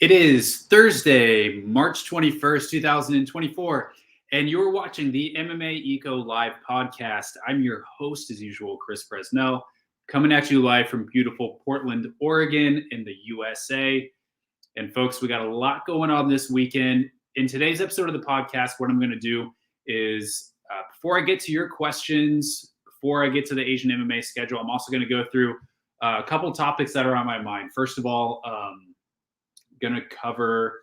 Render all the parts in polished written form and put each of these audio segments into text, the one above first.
It is Thursday, March 21st, 2024, and you're watching the MMA Eco Live podcast. I'm your host, as usual, Chris Fresnel, coming at you live from beautiful Portland, Oregon in the USA. And folks, we got a lot going on this weekend. In today's episode of the podcast, what I'm going to do is, before I get to your questions, before I get to the Asian MMA schedule, I'm also going to go through a couple topics that are on my mind. First of all, going to cover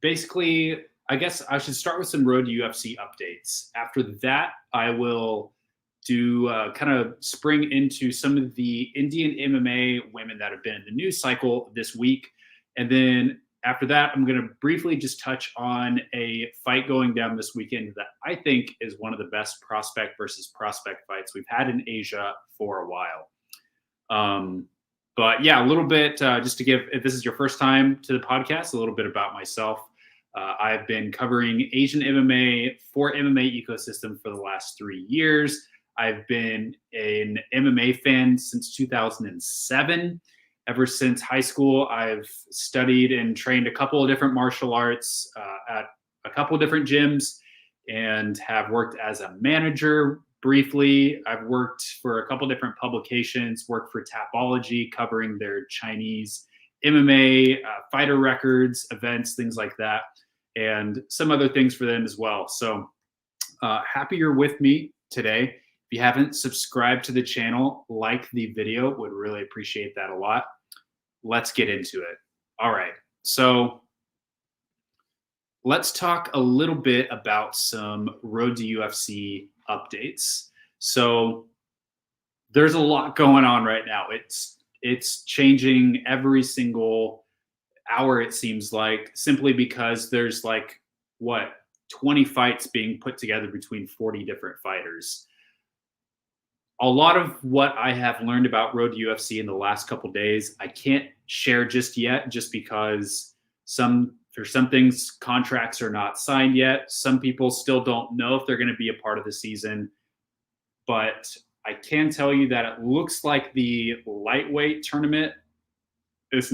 basically, I guess I should start with some Road to UFC updates. After that, I will do kind of spring into some of the Indian MMA women that have been in the news cycle this week. And then after that, I'm going to briefly just touch on a fight going down this weekend that I think is one of the best prospect versus prospect fights we've had in Asia for a while. But yeah, a little bit just to give, if this is your first time to the podcast, a little bit about myself. I've been covering Asian MMA for MMA ecosystem for the last 3 years. I've been an MMA fan since 2007. Ever since high school, I've studied and trained a couple of different martial arts at a couple of different gyms and have worked as a manager briefly. I've worked for a couple different publications, worked for Tapology, covering their Chinese MMA, fighter records, events, things like that, and some other things for them as well. So happy you're with me today. If you haven't subscribed to the channel, like the video, would really appreciate that a lot. Let's get into it. All right, so let's talk a little bit about some Road to UFC updates. So there's a lot going on right now. It's changing every single hour, it seems like, simply because there's 20 fights being put together between 40 different fighters. A lot of what I have learned about Road to UFC in the last couple of days, I can't share just yet, just because for some things, contracts are not signed yet. Some people still don't know if they're going to be a part of the season. But I can tell you that it looks like the lightweight tournament is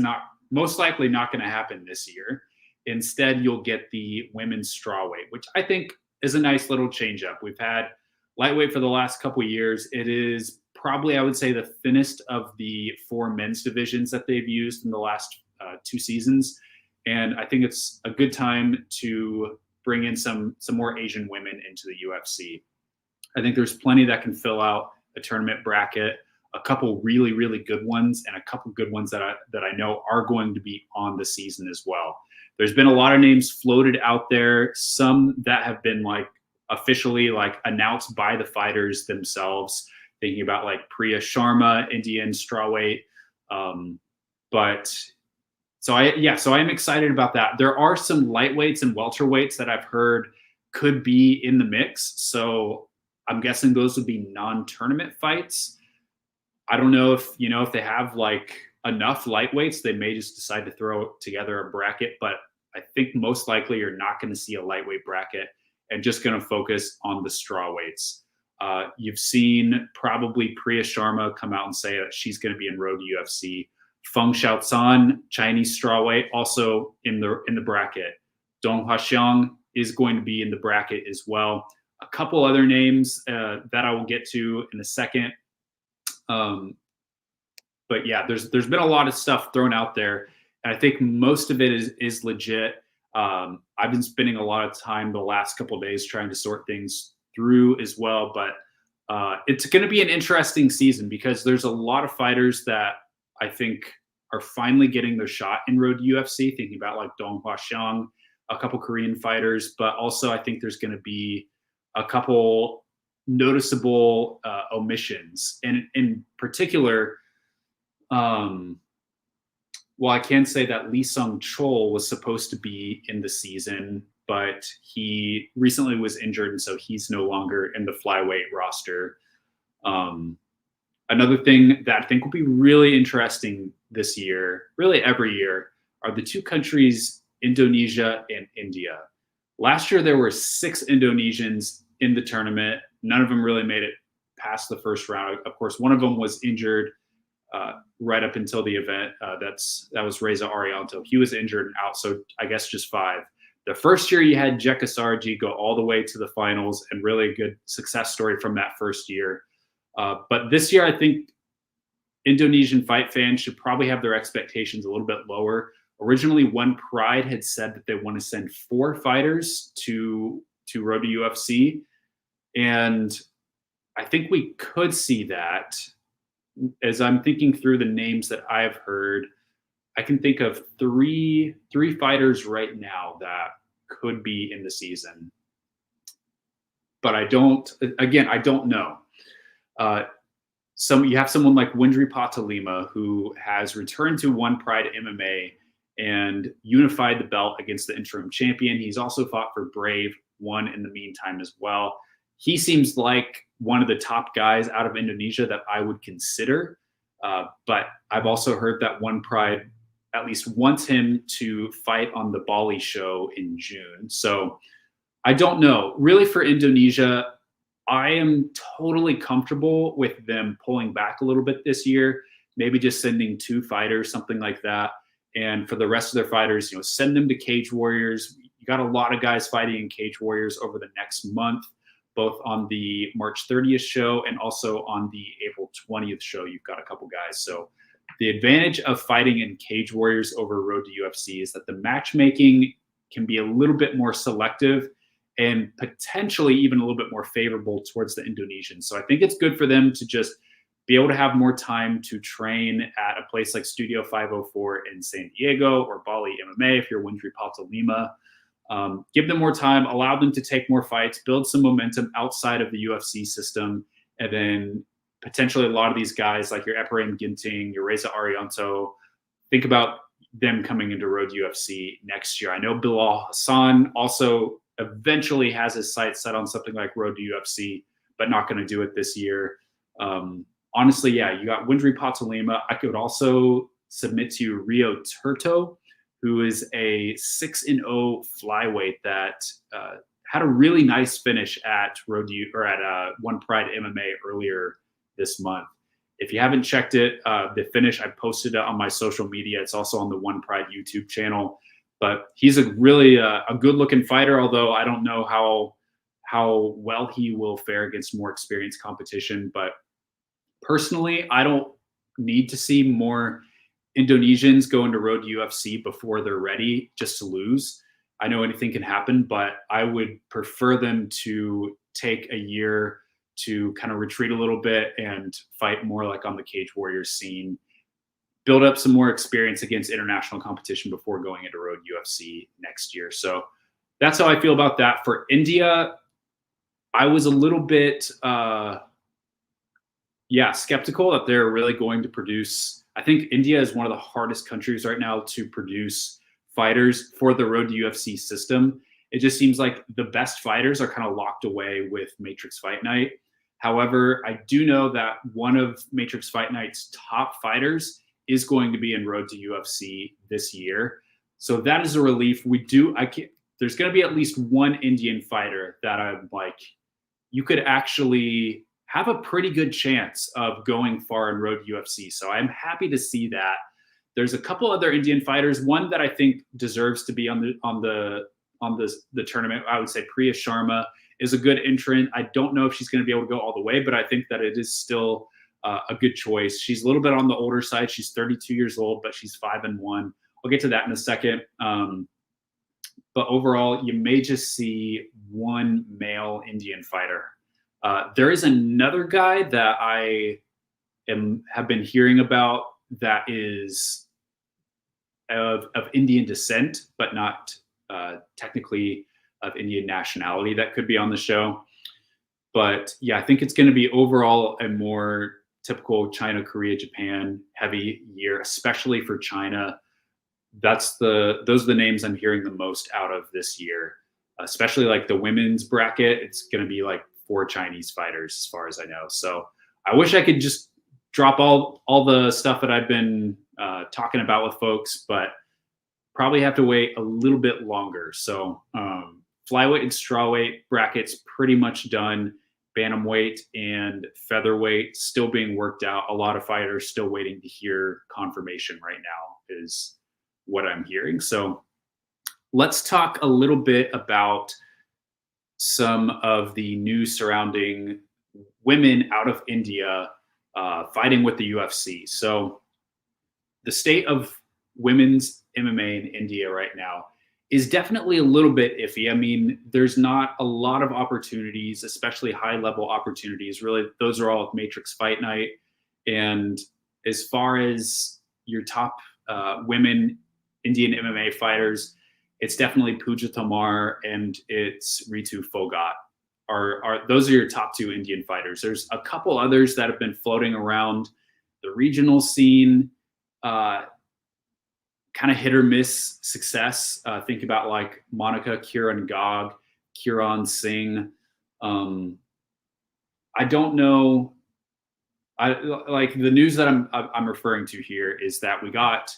most likely not going to happen this year. Instead, you'll get the women's strawweight, which I think is a nice little change up. We've had lightweight for the last couple of years. It is probably, I would say, the thinnest of the 4 men's divisions that they've used in the last 2 seasons. And I think it's a good time to bring in some more Asian women into the UFC. I think there's plenty that can fill out a tournament bracket, a couple really, really good ones, and a couple good ones that I know are going to be on the season as well. There's been a lot of names floated out there, some that have been officially announced by the fighters themselves, thinking about Priya Sharma, Indian strawweight. So I am excited about that. There are some lightweights and welterweights that I've heard could be in the mix. So I'm guessing those would be non-tournament fights. I don't know if they have enough lightweights, they may just decide to throw together a bracket, but I think most likely you're not going to see a lightweight bracket and just going to focus on the strawweights. You've seen probably Priya Sharma come out and say that she's going to be in Road to UFC. Feng Xiaocan, Chinese strawweight, also in the bracket. Dong Huaxiang is going to be in the bracket as well. A couple other names that I will get to in a second. But yeah, there's been a lot of stuff thrown out there, and I think most of it is legit. I've been spending a lot of time the last couple of days trying to sort things through as well. But it's going to be an interesting season because there's a lot of fighters that I think are finally getting their shot in Road to UFC, thinking about Dong Huaxiang, a couple Korean fighters, but also I think there's going to be a couple noticeable omissions. And in particular, I can say that Lee Sung Chol was supposed to be in the season, but he recently was injured, and so he's no longer in the flyweight roster. Another thing that I think will be really interesting this year, really every year, are the 2 countries, Indonesia and India. Last year, there were 6 Indonesians in the tournament. None of them really made it past the first round. Of course, one of them was injured right up until the event. That was Reza Arianto. He was injured and out, so I guess just 5. The first year you had Jeka Sarji go all the way to the finals, and really a good success story from that first year. But this year, I think Indonesian fight fans should probably have their expectations a little bit lower. Originally, One Pride had said that they want to send 4 fighters to Road to UFC, and I think we could see that. As I'm thinking through the names that I've heard, I can think of three fighters right now that could be in the season, but I don't know. You have someone like Windry Patalima, who has returned to One Pride MMA and unified the belt against the interim champion. He's also fought for Brave, won in the meantime as well. He seems like one of the top guys out of Indonesia that I would consider. But I've also heard that One Pride at least wants him to fight on the Bali show in June. So I don't know. Really, for Indonesia, I am totally comfortable with them pulling back a little bit this year, maybe just sending 2 fighters, something like that. And for the rest of their fighters, send them to Cage Warriors. You got a lot of guys fighting in Cage Warriors over the next month, both on the March 30th show and also on the April 20th show. You've got a couple guys. So the advantage of fighting in Cage Warriors over Road to UFC is that the matchmaking can be a little bit more selective and potentially even a little bit more favorable towards the Indonesians. So I think it's good for them to just be able to have more time to train at a place like Studio 504 in San Diego or Bali MMA if you're Windry Patalima. Give them more time, allow them to take more fights, build some momentum outside of the UFC system, and then potentially a lot of these guys like your Ephraim Ginting, your Reza Arianto, think about them coming into Road UFC next year. I know Bilal Hassan also eventually has his sights set on something like Road to UFC, but not going to do it this year. Honestly, yeah, you got Windry Patalima. I could also submit to you Rio Turto, who is a 6-0 flyweight that had a really nice finish at One Pride MMA earlier this month. If you haven't checked it, the finish, I posted it on my social media. It's also on the One Pride YouTube channel. But he's a really a good-looking fighter, although I don't know how well he will fare against more experienced competition. But personally, I don't need to see more Indonesians go into Road to UFC before they're ready just to lose. I know anything can happen, but I would prefer them to take a year to kind of retreat a little bit and fight more like on the Cage Warriors scene, build up some more experience against international competition before going into Road UFC next year. So that's how I feel about that. For India, I was a little bit, skeptical that they're really going to produce. I think India is one of the hardest countries right now to produce fighters for the Road to UFC system. It just seems like the best fighters are kind of locked away with Matrix Fight Night. However, I do know that one of Matrix Fight Night's top fighters is going to be in Road to UFC this year. So that is a relief. There's going to be at least one Indian fighter that I'm like, you could actually have a pretty good chance of going far in Road UFC. So I'm happy to see that. There's a couple other Indian fighters. One that I think deserves to be on the tournament, I would say Priya Sharma is a good entrant. I don't know if she's going to be able to go all the way, but I think that it is still a good choice. She's a little bit on the older side. She's 32 years old, but she's 5-1. I'll get to that in a second. But overall, you may just see one male Indian fighter. There is another guy that I have been hearing about that is of Indian descent, but not technically of Indian nationality that could be on the show. But yeah, I think it's going to be overall a more typical China, Korea, Japan heavy year, especially for China. Those are the names I'm hearing the most out of this year, especially like the women's bracket. It's going to be like 4 Chinese fighters as far as I know. So I wish I could just drop all the stuff that I've been talking about with folks, but probably have to wait a little bit longer. So flyweight and strawweight brackets pretty much done. bantamweight and featherweight still being worked out. A lot of fighters still waiting to hear confirmation right now is what I'm hearing. So let's talk a little bit about some of the news surrounding women out of India fighting with the UFC. So the state of women's MMA in India right now is definitely a little bit iffy. I mean, there's not a lot of opportunities, especially high-level opportunities. Really, those are all Matrix Fight Night. And as far as your top women Indian MMA fighters, it's definitely Pooja Tomar and it's Ritu Phogat. Those are your top two Indian fighters. There's a couple others that have been floating around the regional scene, kind of hit or miss success. Think about like Monica Kiran Gog, Kiran Singh. I don't know. Like the news that I'm referring to here is that we got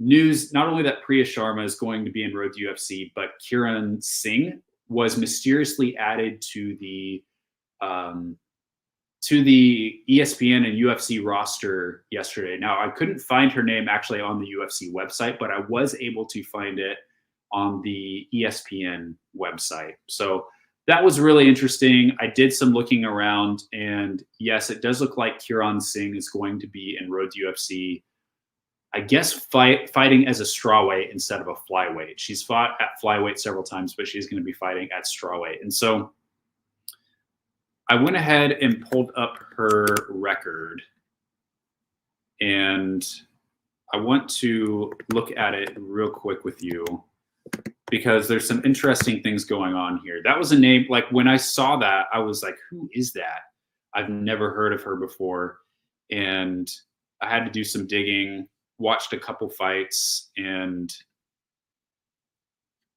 news not only that Priya Sharma is going to be in Road to UFC, but Kiran Singh was mysteriously added to the ESPN and UFC roster yesterday. Now, I couldn't find her name actually on the UFC website, but I was able to find it on the ESPN website. So that was really interesting. I did some looking around, and yes, it does look like Kiran Singh is going to be in Road to UFC, I guess fighting as a strawweight instead of a flyweight. She's fought at flyweight several times, but she's going to be fighting at strawweight. And so I went ahead and pulled up her record, and I want to look at it real quick with you because there's some interesting things going on here. That was a name, like when I saw that, I was like, who is that? I've never heard of her before. And I had to do some digging, watched a couple fights, and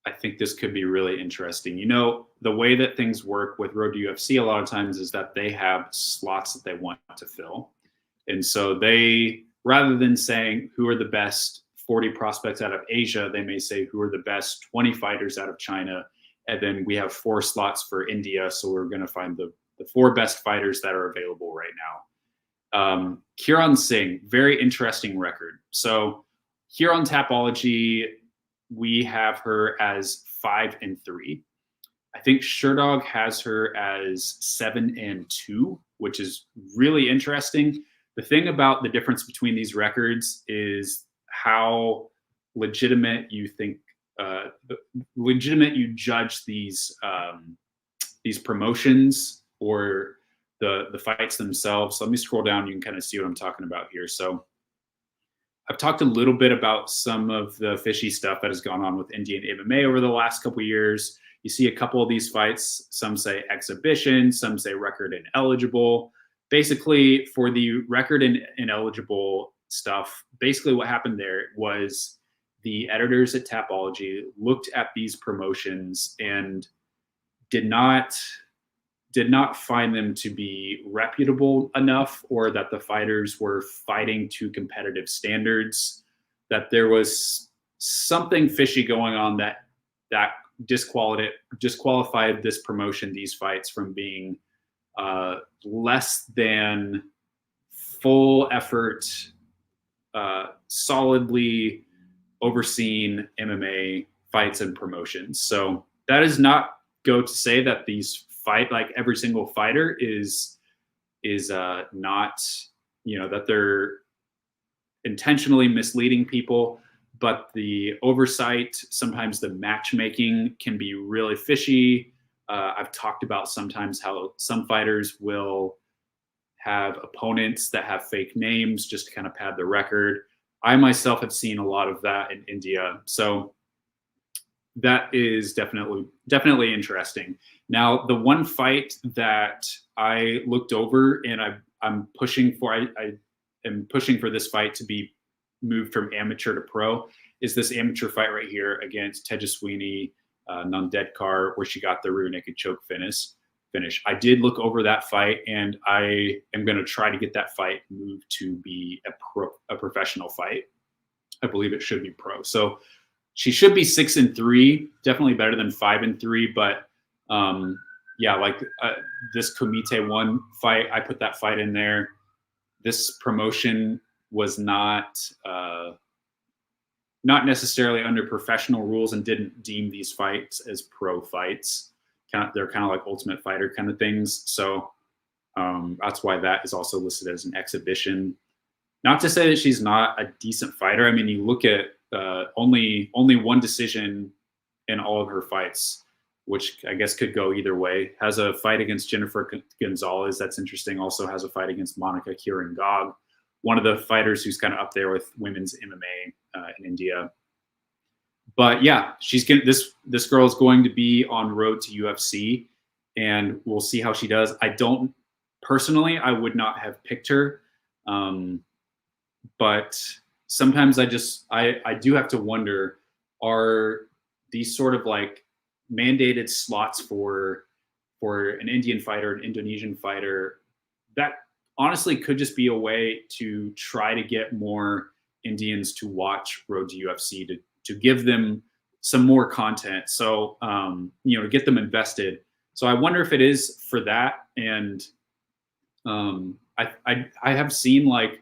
I think this could be really interesting. You know, the way that things work with Road to UFC a lot of times is that they have slots that they want to fill. And so they, rather than saying who are the best 40 prospects out of Asia, they may say who are the best 20 fighters out of China. And then we have 4 slots for India. So we're going to find the 4 best fighters that are available right now. Kiran Singh, very interesting record. So here on Tapology, we have her as 5-3. I think Sherdog has her as 7-2, which is really interesting. The thing about the difference between these records is how legitimate you think, legitimate you judge these promotions or the fights themselves. So let me scroll down. You can kind of see what I'm talking about here. So I've talked a little bit about some of the fishy stuff that has gone on with Indian MMA over the last couple of years. You see a couple of these fights. Some say exhibition, some say record ineligible. Basically, for the record ineligible stuff, basically what happened there was the editors at Tapology looked at these promotions and did not find them to be reputable enough, or that the fighters were fighting to competitive standards, that there was something fishy going on that disqualified this promotion, these fights, from being less than full effort, solidly overseen MMA fights and promotions. So that does not go to say that these like every single fighter is not, you know, that they're intentionally misleading people, but the oversight, sometimes the matchmaking can be really fishy. I've talked about sometimes how some fighters will have opponents that have fake names just to kind of pad the record. I myself have seen a lot of that in India. So that is definitely interesting. Now, the one fight that I looked over and I'm pushing for, I am pushing for this fight to be moved from amateur to pro, is this amateur fight right here against Tejaswini Nandedkar, where she got the rear naked choke finish. I did look over that fight, and I am going to try to get that fight moved to be a professional fight. I believe it should be pro. So she should be 6-3, definitely better than 5-3, but yeah, like this Kumite 1 fight, I put that fight in there. This promotion was not necessarily under professional rules and didn't deem these fights as pro fights. They're kind of like Ultimate Fighter kind of things. So that's why that is also listed as an exhibition. Not to say that she's not a decent fighter. I mean, you look at only one decision in all of her fights, which I guess could go either way. Has a fight against Jennifer Gonzalez. That's interesting. Also has a fight against Monica Kirin-Gog, one of the fighters who's kind of up there with women's MMA in India. But yeah, she's gonna, this girl is going to be on road to UFC, and we'll see how she does. I don't personally, I would not have picked her, but sometimes I do have to wonder, are these sort of like mandated slots for an Indian fighter, an Indonesian fighter, that honestly could just be a way to try to get more Indians to watch Road to UFC, to give them some more content. So, to get them invested. So I wonder if it is for that. And I have seen like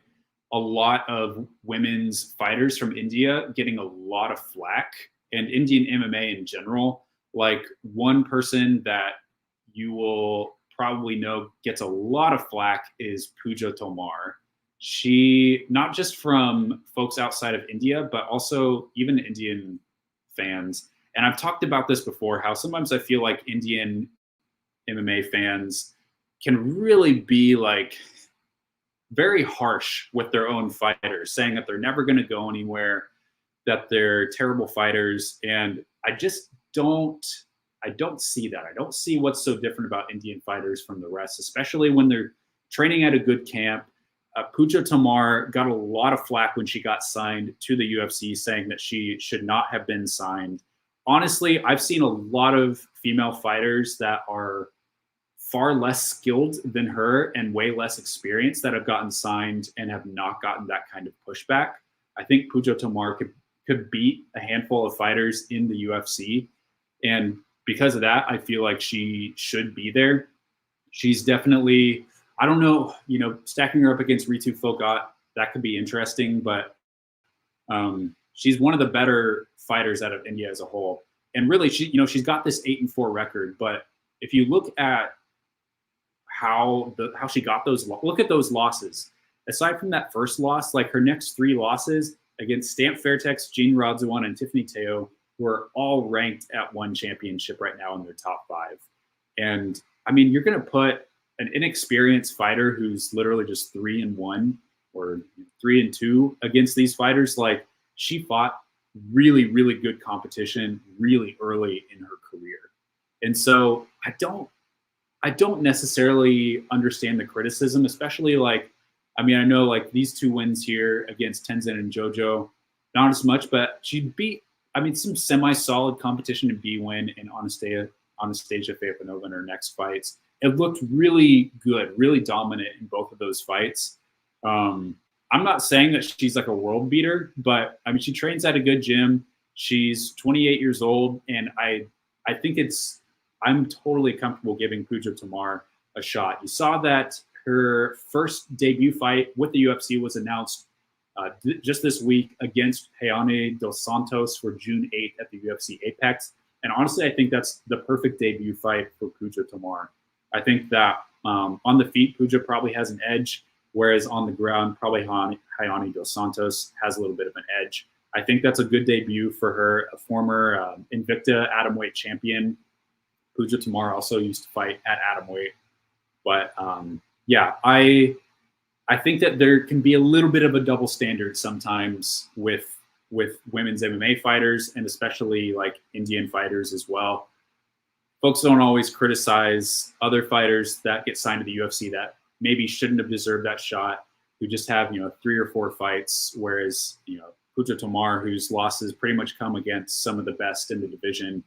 a lot of women's fighters from India getting a lot of flack, and Indian MMA in general. Like, one person that you will probably know gets a lot of flack is Pooja Tomar. She, not just from folks outside of India, but also even Indian fans. And I've talked about this before, how sometimes I feel like Indian MMA fans can really be like very harsh with their own fighters, saying that they're never going to go anywhere, that they're terrible fighters. And I don't see that. I don't see what's so different about Indian fighters from the rest, especially when they're training at a good camp. Pooja Tomar got a lot of flack when she got signed to the UFC, saying that she should not have been signed. Honestly, I've seen a lot of female fighters that are far less skilled than her and way less experienced that have gotten signed and have not gotten that kind of pushback. I think Pooja Tomar could beat a handful of fighters in the UFC. And because of that, I feel like she should be there. She's definitely, I don't know, stacking her up against Ritu Phokat, that could be interesting, but she's one of the better fighters out of India as a whole. And really, she's got this 8-4 record, but if you look at how she got those, look at those losses. Aside from that first loss, like her next 3 losses against Stamp Fairtex, Jean Radzuan, and Tiffany Teo, who are all ranked at one championship right now in their top 5. And I mean, you're going to put an inexperienced fighter who's literally just 3-1 or 3-2 against these fighters. Like, she fought really, really good competition really early in her career. And so I don't necessarily understand the criticism, especially like, I mean, I know like these 2 wins here against Tenzin and Jojo, not as much, but she beat, I mean, some semi-solid competition in B-Win and Anastasia Feyfanova in her next fights. It looked really good, really dominant in both of those fights. I'm not saying that she's like a world beater, but I mean, she trains at a good gym. She's 28 years old, and I think I'm totally comfortable giving Pooja Tomar a shot. You saw that her first debut fight with the UFC was announced just this week against Heiane Dos Santos for June 8th at the UFC Apex. And honestly, I think that's the perfect debut fight for Pooja Tomar. I think that on the feet, Pooja probably has an edge, whereas on the ground, probably Heiane Dos Santos has a little bit of an edge. I think that's a good debut for her, a former Invicta atomweight champion. Pooja Tomar also used to fight at atomweight. But yeah, I think that there can be a little bit of a double standard sometimes with women's MMA fighters, and especially like Indian fighters as well. Folks don't always criticize other fighters that get signed to the UFC that maybe shouldn't have deserved that shot, who just have 3 or 4 fights, whereas Pooja Tomar, whose losses pretty much come against some of the best in the division.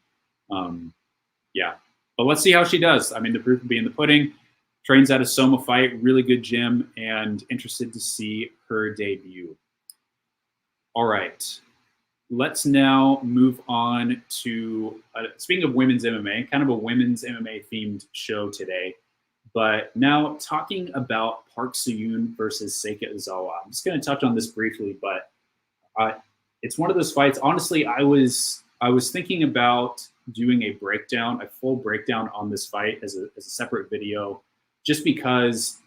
Yeah, but let's see how she does. I mean, the proof will be in the pudding. Trains at a Soma Fight, really good gym, and interested to see her debut. All right, let's now move on to, speaking of women's MMA, kind of a women's MMA themed show today. But now talking about Park Si Yoon versus Seika Izawa. I'm just going to touch on this briefly, but it's one of those fights. Honestly, I was thinking about doing a full breakdown on this fight as a separate video, just because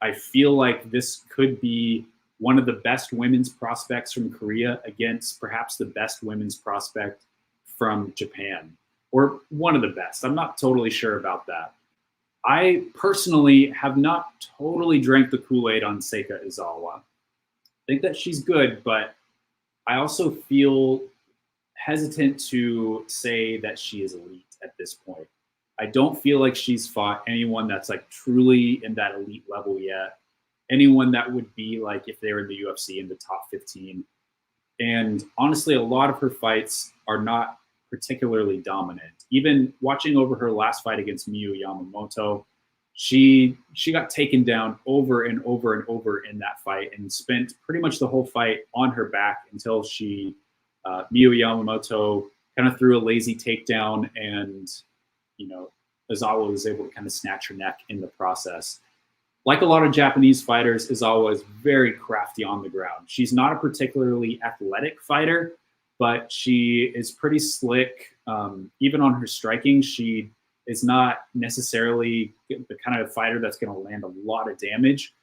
I feel like this could be one of the best women's prospects from Korea against perhaps the best women's prospect from Japan, or one of the best. I'm not totally sure about that. I personally have not totally drank the Kool-Aid on Seika Izawa. I think that she's good, but I also feel hesitant to say that she is elite at this point. I don't feel like she's fought anyone that's like truly in that elite level yet. Anyone that would be like if they were in the UFC in the top 15. And honestly, a lot of her fights are not particularly dominant. Even watching over her last fight against Miyu Yamamoto, she got taken down over and over and over in that fight and spent pretty much the whole fight on her back until Miyu Yamamoto kind of threw a lazy takedown, and Izawa was able to kind of snatch her neck in the process. Like a lot of Japanese fighters, Izawa is very crafty on the ground. She's not a particularly athletic fighter, but she is pretty slick. Even on her striking, she is not necessarily the kind of fighter that's going to land a lot of damage,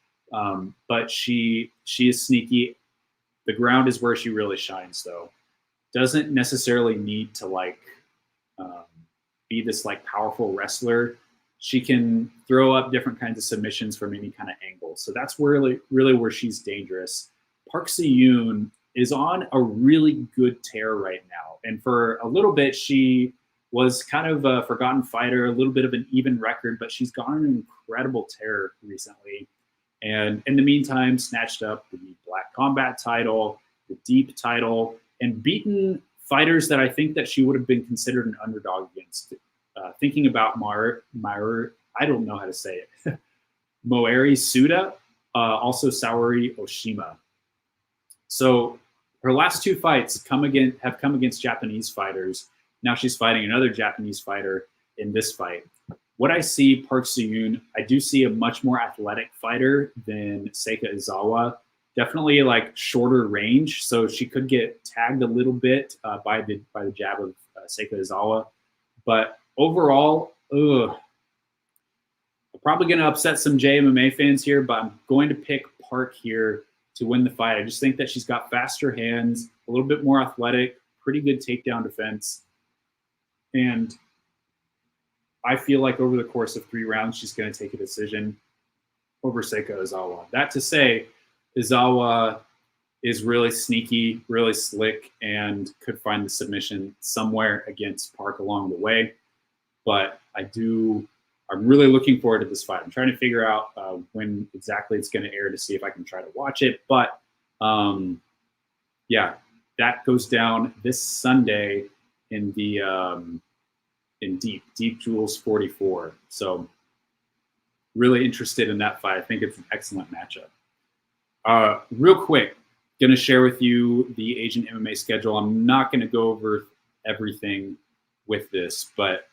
but she is sneaky. The ground is where she really shines, though. Doesn't necessarily need to be this powerful wrestler. She can throw up different kinds of submissions from any kind of angle. So that's really where she's dangerous. Park Si Yoon is on a really good tear right now. And for a little bit, she was kind of a forgotten fighter, a little bit of an even record, but she's gone on an incredible tear recently. And in the meantime, snatched up the Black Combat title, the Deep title, and beaten fighters that I think that she would have been considered an underdog against. Thinking about I don't know how to say it, Moeri Suda, also Saori Oshima. So her last two fights have come against Japanese fighters. Now she's fighting another Japanese fighter in this fight. What I see Park Si Yoon, I do see a much more athletic fighter than Seika Izawa. Definitely shorter range, so she could get tagged a little bit by the jab of Seika Izawa. But overall, I'm probably going to upset some JMMA fans here, but I'm going to pick Park here to win the fight. I just think that she's got faster hands, a little bit more athletic, pretty good takedown defense. And I feel like over the course of 3 rounds, she's going to take a decision over Seika Izawa. That to say, Izawa is really sneaky, really slick, and could find the submission somewhere against Park along the way. But I'm really looking forward to this fight. I'm trying to figure out when exactly it's going to air to see if I can try to watch it. But yeah, that goes down this Sunday in the in Deep Jewels 44. So really interested in that fight. I think it's an excellent matchup. Real quick, going to share with you the Asian MMA schedule. I'm not going to go over everything with this, but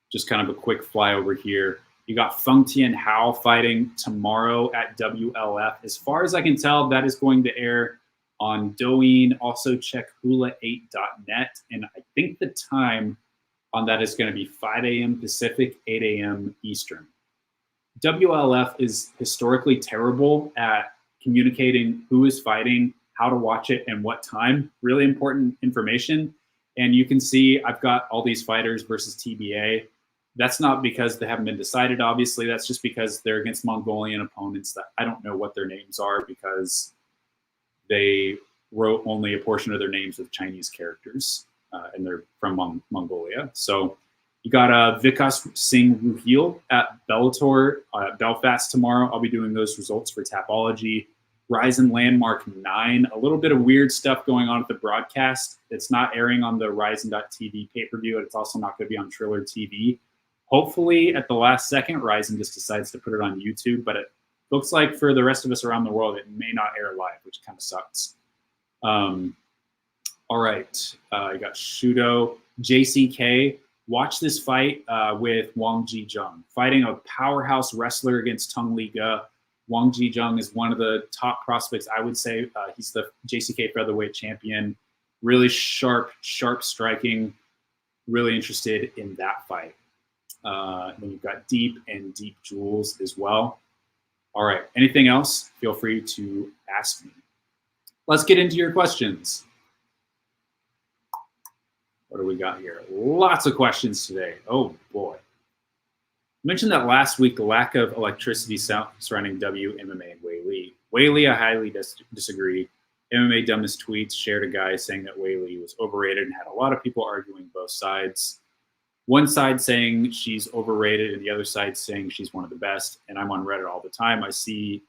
just kind of a quick flyover here. You got Feng Tian Hao fighting tomorrow at WLF. As far as I can tell, that is going to air on Douyin. Also check hula8.net. And I think the time on that is going to be 5 a.m. Pacific, 8 a.m. Eastern. WLF is historically terrible at communicating who is fighting, how to watch it, and what time. Really important information. And you can see I've got all these fighters versus TBA. That's not because they haven't been decided, obviously. That's just because they're against Mongolian opponents that I don't know what their names are because they wrote only a portion of their names with Chinese characters, and they're from Mongolia. So you got Vikas Singh Ruhil at Bellator Belfast tomorrow. I'll be doing those results for Tapology. RIZIN Landmark 9. A little bit of weird stuff going on at the broadcast. It's not airing on the RIZIN.TV pay-per-view, and it's also not going to be on Triller TV. Hopefully, at the last second, RIZIN just decides to put it on YouTube, but it looks like for the rest of us around the world, it may not air live, which kind of sucks. All right, you got Shooto, JCK. Watch this fight with Wang Jijung, fighting a powerhouse wrestler against Tung Liga. Wang Jijung is one of the top prospects, I would say. He's the JCK featherweight champion. Really sharp striking. Really interested in that fight. Then you've got Deep and Deep Jewels as well. All right, anything else? Feel free to ask me. Let's get into your questions. What do we got here? Lots of questions today. Oh boy. I mentioned that last week, the lack of electricity surrounding WMMA and Weili. Weili, I highly disagree. MMA Dumbest Tweets shared a guy saying that Weili was overrated and had a lot of people arguing both sides. One side saying she's overrated and the other side saying she's one of the best. And I'm on Reddit all the time. I see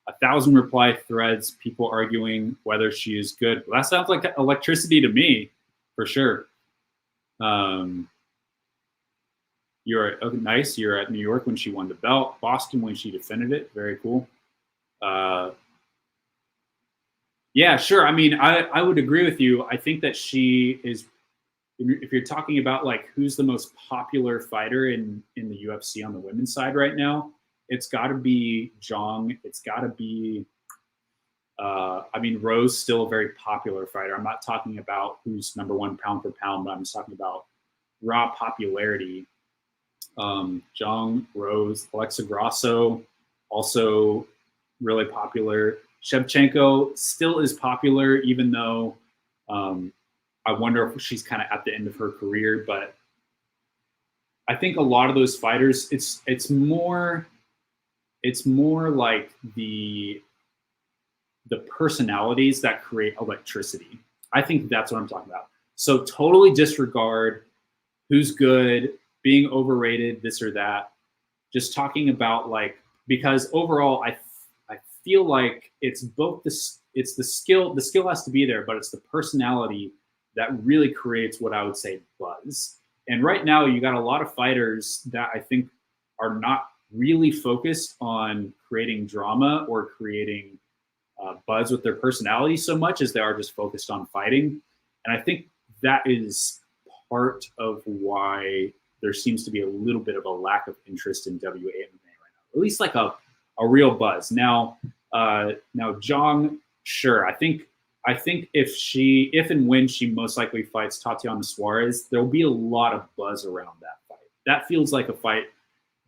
1,000 reply threads, people arguing whether she is good. Well, that sounds like electricity to me, for sure. You're nice. You're at New York when she won the belt, Boston when she defended it. Very cool. Yeah, sure. I mean, I would agree with you. I think that she is, if you're talking about like who's the most popular fighter in the UFC on the women's side right now, it's got to be Zhang. It's got to be, I mean, Rose still a very popular fighter. I'm not talking about who's #1 pound for pound, but I'm just talking about raw popularity. Zhang, Rose, Alexa Grasso, also really popular. Shevchenko still is popular, even though I wonder if she's kind of at the end of her career. But I think a lot of those fighters, it's more like the personalities that create electricity. I think that's what I'm talking about. So totally disregard who's good, being overrated, this or that. Just talking about like, because overall, I feel like it's both it's the skill has to be there, but it's the personality that really creates what I would say buzz. And right now you got a lot of fighters that I think are not really focused on creating drama or creating buzz with their personality so much as they are just focused on fighting. And I think that is part of why there seems to be a little bit of a lack of interest in WMMA right now, at least like a real buzz. Now Zhang, sure. I think if and when she most likely fights Tatiana Suarez, there'll be a lot of buzz around that fight. That feels like a fight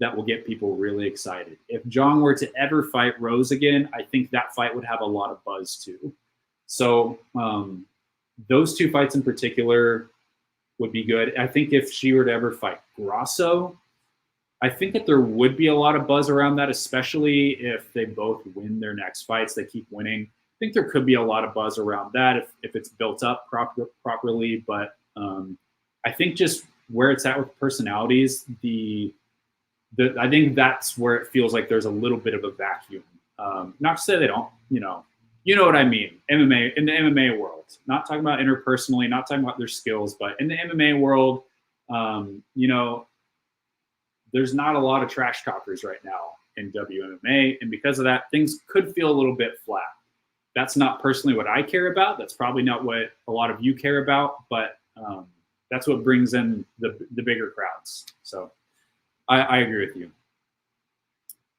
that will get people really excited. If Zhang were to ever fight Rose again, I think that fight would have a lot of buzz too. So those two fights in particular would be good. I think if she were to ever fight Grasso, I think that there would be a lot of buzz around that, especially if they both win their next fights. They keep winning. I think there could be a lot of buzz around that if it's built up properly. But I think just where it's at with personalities, I think that's where it feels like there's a little bit of a vacuum. Not to say they don't, you know what I mean. MMA, in the MMA world, not talking about interpersonally, not talking about their skills, but in the MMA world, there's not a lot of trash talkers right now in WMMA. And because of that, things could feel a little bit flat. That's not personally what I care about. That's probably not what a lot of you care about, but that's what brings in the bigger crowds. So I agree with you.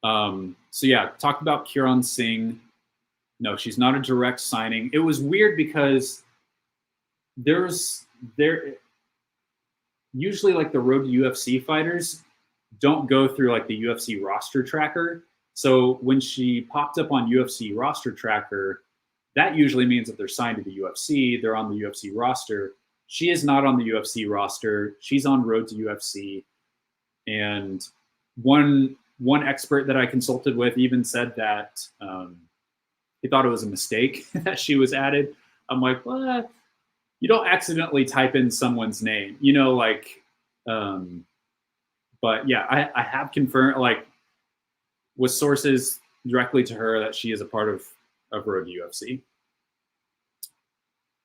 So yeah, talk about Kieran Singh. No, she's not a direct signing. It was weird because usually like the road to UFC fighters don't go through like the UFC roster tracker. So when she popped up on UFC roster tracker, that usually means that they're signed to the UFC. They're on the UFC roster. She is not on the UFC roster. She's on road to UFC. And one expert that I consulted with even said that he thought it was a mistake that she was added. I'm like, what? You don't accidentally type in someone's name, but yeah, I have confirmed, like, with sources directly to her, that she is a part of Road to UFC.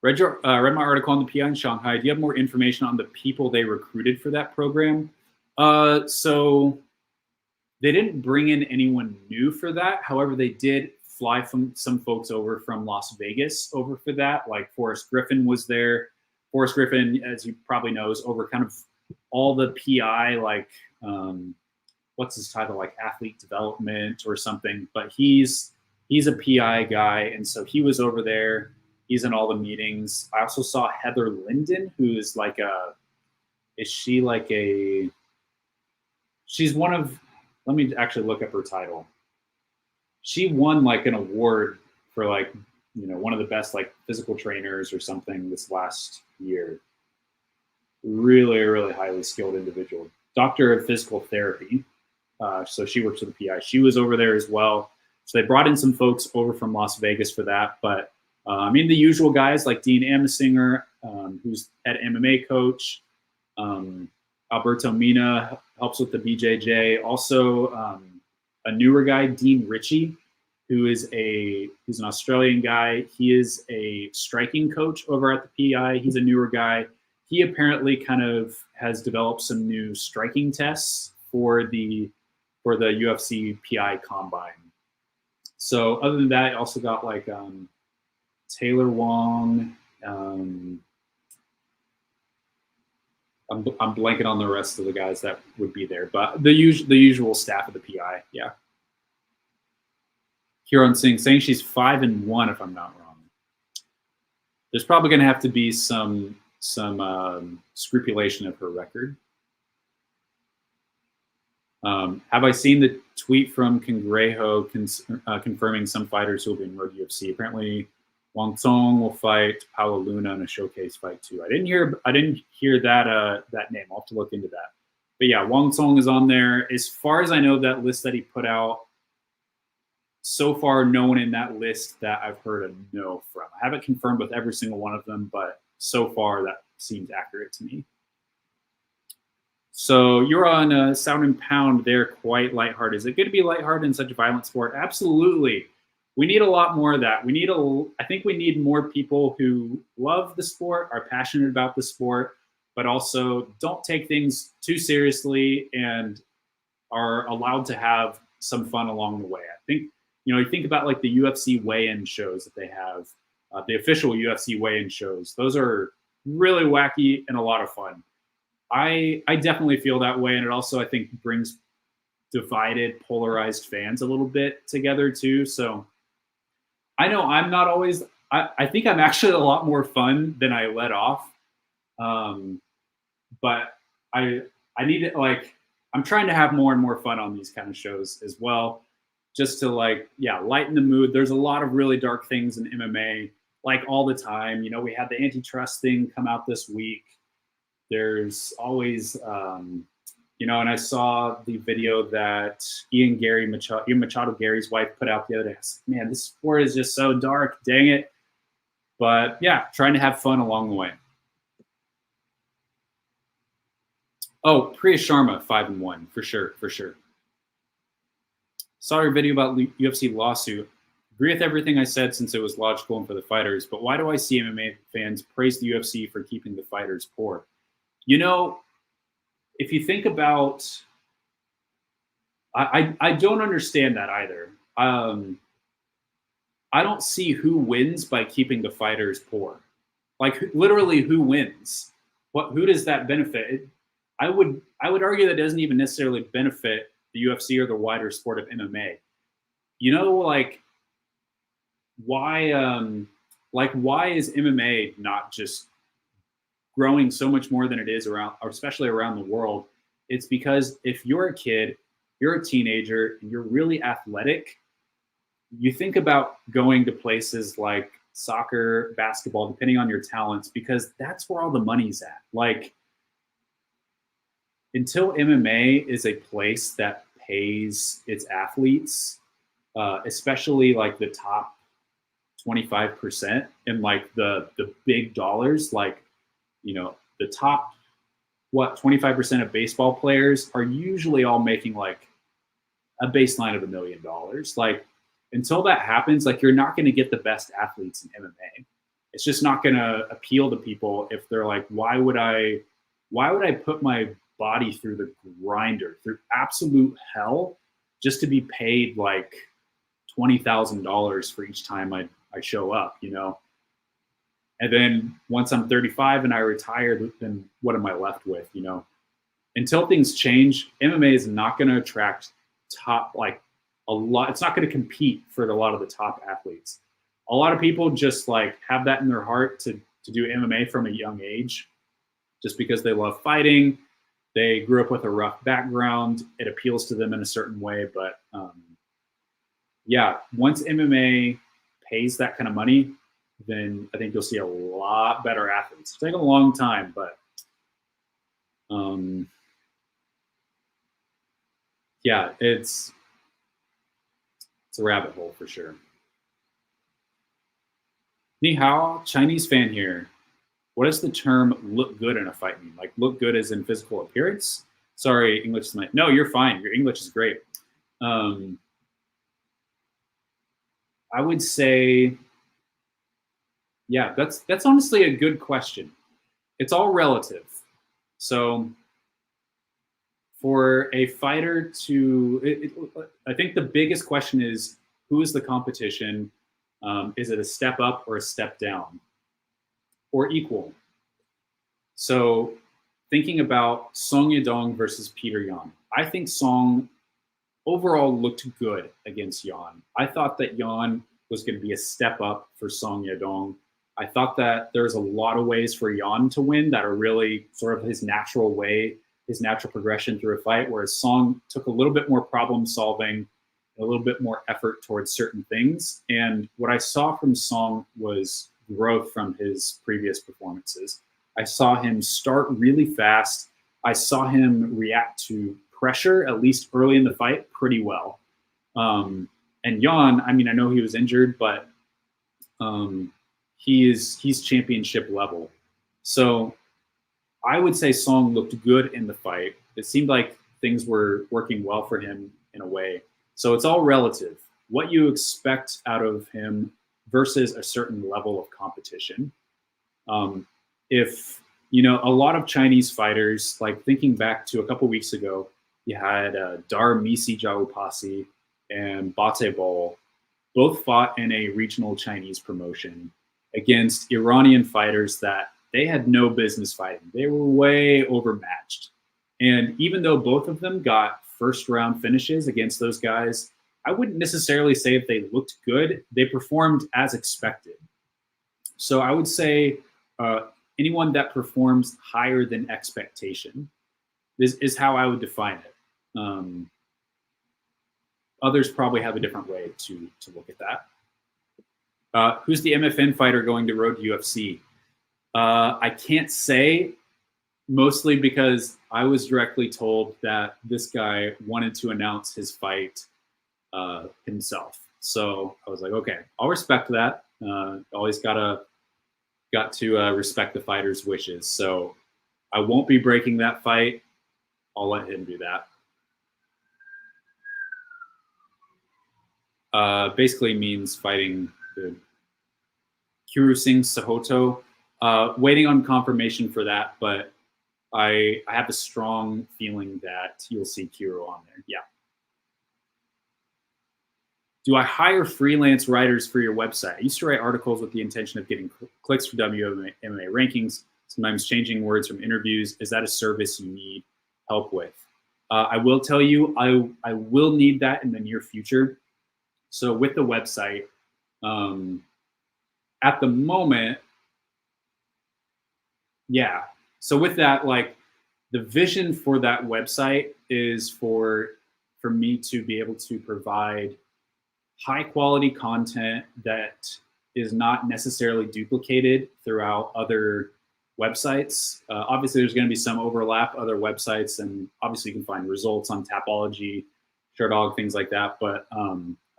Read my article on the PI in Shanghai. Do you have more information on the people they recruited for that program? So they didn't bring in anyone new for that. However, they did fly some folks over from Las Vegas over for that. Like Forrest Griffin was there. Forrest Griffin, as you probably know, is over kind of all the PI, like what's his title, like athlete development or something. But he's a PI guy, and so he was over there. He's in all the meetings. I also saw Heather Linden, who is like she's one of, let me actually look up her title. She won like an award for like, one of the best like physical trainers or something this last year. Really, really highly skilled individual. Doctor of physical therapy. So she works with the PI. She was over there as well. So they brought in some folks over from Las Vegas for that. But the usual guys like Dean Amesinger, who's head MMA coach. Alberto Mina helps with the BJJ. Also, a newer guy, Dean Ritchie, who's an Australian guy. He is a striking coach over at the PI. He's a newer guy. He apparently kind of has developed some new striking tests for the UFC PI Combine. So other than that, I also got like Taylor Wong. I'm blanking on the rest of the guys that would be there, but the usual staff of the PI, yeah. Huron Singh saying she's 5-1, if I'm not wrong. There's probably going to have to be some scrupulation of her record. Have I seen the tweet from Congrejo confirming some fighters who will be in Road UFC? Apparently, Wang Song will fight Paulo Luna in a showcase fight too. I didn't hear that name. I'll have to look into that. But yeah, Wang Song is on there. As far as I know, that list that he put out, so far, no one in that list that I've heard a no from. I haven't confirmed with every single one of them, but so far that seems accurate to me. So you're on Sound and Pound there, quite lighthearted. Is it good to be lighthearted in such a violent sport? Absolutely. We need a lot more of that. I think we need more people who love the sport, are passionate about the sport, but also don't take things too seriously and are allowed to have some fun along the way. I think, you think about like the UFC weigh-in shows that they have, the official UFC weigh-in shows. Those are really wacky and a lot of fun. I definitely feel that way, and it also, I think, brings divided, polarized fans a little bit together too. So I know I'm not always, I think I'm actually a lot more fun than I let off. But I need it, like, I'm trying to have more and more fun on these kind of shows as well, just to lighten the mood. There's a lot of really dark things in MMA, like all the time. We had the antitrust thing come out this week. There's always, and I saw the video that Ian Machado Gary's wife put out the other day. I was like, man, this sport is just so dark, dang it. But yeah, trying to have fun along the way. Oh, Priya Sharma, 5-1, for sure. Saw your video about UFC lawsuit. Agree with everything I said since it was logical and for the fighters, but why do I see MMA fans praise the UFC for keeping the fighters poor? If you think about, I don't understand that either. I don't see who wins by keeping the fighters poor. Like literally, who wins? Who does that benefit? I would argue that it doesn't even necessarily benefit the UFC or the wider sport of MMA. Why is MMA not just growing so much more than it is around, or especially around the world? It's because if you're a kid, you're a teenager, and you're really athletic, you think about going to places like soccer, basketball, depending on your talents, because that's where all the money's at. Like, until MMA is a place that pays its athletes, especially like the top 25% and like the big dollars, like, the top 25% of baseball players are usually all making like a baseline of $1 million. Like, until that happens, like, you're not going to get the best athletes in MMA. It's just not going to appeal to people if they're like, why would I put my body through the grinder, through absolute hell, just to be paid like $20,000 for each time I show up, you know. And then once I'm 35 and I retire, then what am I left with, you know? Until things change, MMA is not going to attract top, like a lot. It's not going to compete for a lot of the top athletes. A lot of people just like have that in their heart to do MMA from a young age, just because they love fighting. They grew up with a rough background. It appeals to them in a certain way. But yeah, once MMA pays that kind of money, then I think you'll see a lot better athletes. It's taken a long time, but yeah, it's a rabbit hole for sure. Ni hao, Chinese fan here. What does the term look good in a fight mean? Like look good as in physical appearance? Sorry, English is no, you're fine. Your English is great. I would say, yeah, that's honestly a good question. It's all relative. So for a fighter to, I think the biggest question is, who is the competition? Is it a step up or a step down? Or equal? So thinking about Song Yadong versus Peter Yan, I think Song overall looked good against Yan. I thought that Yan was going to be a step up for Song Yadong. I thought that there's a lot of ways for Yan to win that are really sort of his natural way, his natural progression through a fight, whereas Song took a little bit more problem solving, a little bit more effort towards certain things. And what I saw from Song was growth from his previous performances. I saw him start really fast. I saw him react to pressure, at least early in the fight, pretty well. And Yan, I mean, I know he was injured, but he's championship level. So I would say Song looked good in the fight. It seemed like things were working well for him in a way. So it's all relative. What you expect out of him versus a certain level of competition. If, you know, a lot of Chinese fighters, like thinking back to a couple weeks ago, you had Dar Misi Jaupasi and Bate Bol, both fought in a regional Chinese promotion against Iranian fighters that they had no business fighting. They were way overmatched. And even though both of them got first round finishes against those guys, I wouldn't necessarily say if they looked good, they performed as expected. So I would say anyone that performs higher than expectation is how I would define it. Others probably have a different way to look at that. Who's the MFN fighter going to Road to UFC? I can't say, mostly because I was directly told that this guy wanted to announce his fight himself. So I was like, okay, I'll respect that. Always got to respect the fighter's wishes. So I won't be breaking that fight. I'll let him do that. Basically means fighting the Kuru Singh Sahoto. Waiting on confirmation for that, but I have a strong feeling that you'll see Kuro on there. Yeah. Do I hire freelance writers for your website? I used to write articles with the intention of getting clicks for WMMA rankings, sometimes changing words from interviews. Is that a service you need help with? I will tell you, I will need that in the near future. So with the website, at the moment, yeah. So with that, like the vision for that website is for me to be able to provide high quality content that is not necessarily duplicated throughout other websites. Obviously, there's going to be some overlap other websites, and obviously you can find results on Tapology, ShareDog, things like that. But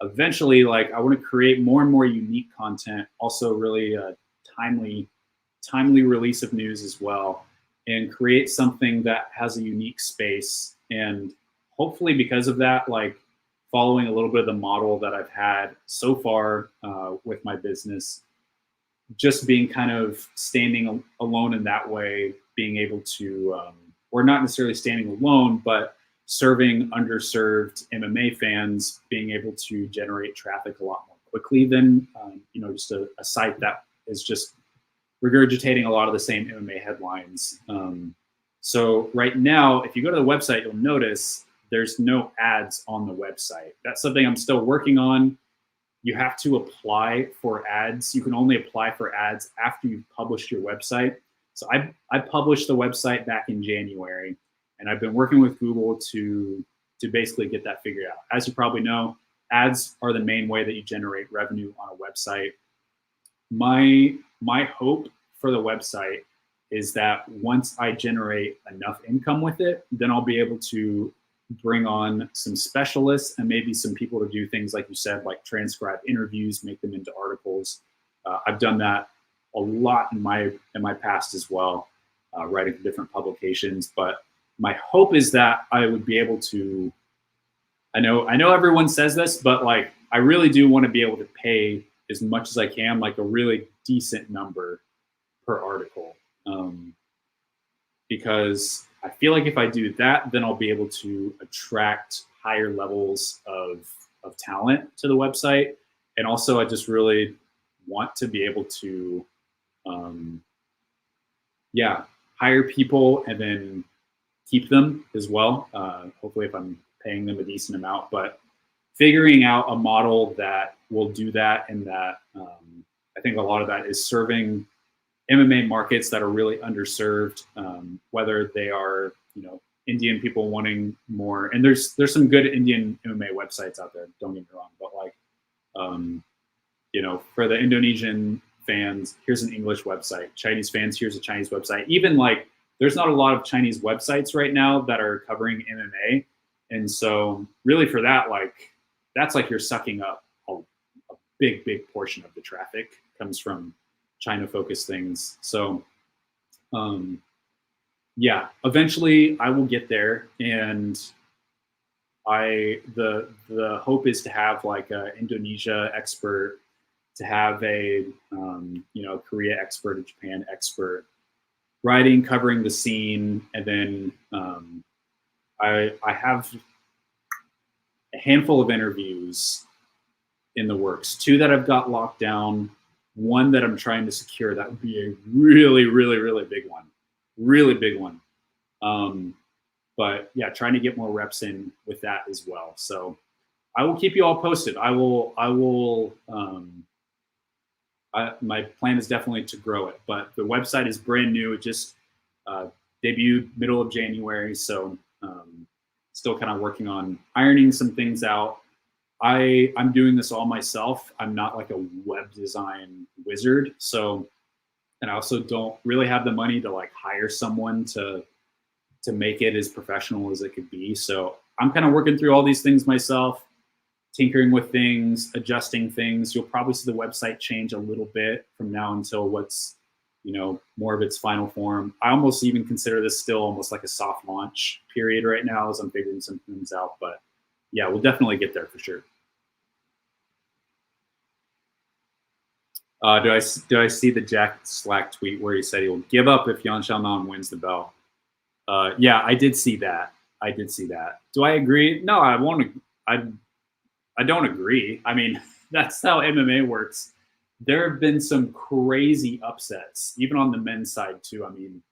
eventually, like I want to create more and more unique content, also really timely release of news as well, and create something that has a unique space. And hopefully because of that, like following a little bit of the model that I've had so far with my business, just being kind of standing alone in that way, being able to, or not necessarily standing alone, but serving underserved MMA fans, being able to generate traffic a lot more quickly than just a site that is just regurgitating a lot of the same MMA headlines. So right now, if you go to the website, you'll notice there's no ads on the website. That's something I'm still working on. You have to apply for ads. You can only apply for ads after you've published your website. So I published the website back in January, and I've been working with Google to basically get that figured out. As you probably know, ads are the main way that you generate revenue on a website. My hope for the website is that once I generate enough income with it, then I'll be able to bring on some specialists and maybe some people to do things like you said, like transcribe interviews, make them into articles. I've done that a lot in my past as well, writing for different publications. But my hope is that I would be able to. I know everyone says this, but like I really do want to be able to pay as much as I can, like a really decent number per article, because I feel like if I do that, then I'll be able to attract higher levels of talent to the website. And also I just really want to be able to, hire people and then keep them as well. Hopefully if I'm paying them a decent amount, but figuring out a model that will do that, and that I think a lot of that is serving MMA markets that are really underserved, whether they are, Indian people wanting more, and there's some good Indian MMA websites out there, don't get me wrong, but like, for the Indonesian fans, here's an English website. Chinese fans, here's a Chinese website. Even like, there's not a lot of Chinese websites right now that are covering MMA. And so really for that, like, that's like you're sucking up a big portion of the traffic comes from China-focused things. So, eventually I will get there, and the hope is to have like a Indonesia expert, to have a Korea expert, a Japan expert, writing, covering the scene, and then I have a handful of interviews in the works, 2 that I've got locked down, 1 that I'm trying to secure. That would be a really big one. But yeah, trying to get more reps in with that as well. So I will keep you all posted. My plan is definitely to grow it, but the website is brand new. It just debuted middle of January. So still kind of working on ironing some things out. I'm doing this all myself. I'm not like a web design wizard. So, and I also don't really have the money to like hire someone to make it as professional as it could be. So I'm kind of working through all these things myself, tinkering with things, adjusting things. You'll probably see the website change a little bit from now until what's, more of its final form. I almost even consider this still almost like a soft launch period right now as I'm figuring some things out. But yeah, we'll definitely get there for sure. Do I see the Jack Slack tweet where he said he will give up if Yan Xiaonan wins the belt? Yeah, I did see that. Do I agree? No, I won't. I don't agree. I mean, that's how MMA works. There have been some crazy upsets, even on the men's side too. I mean,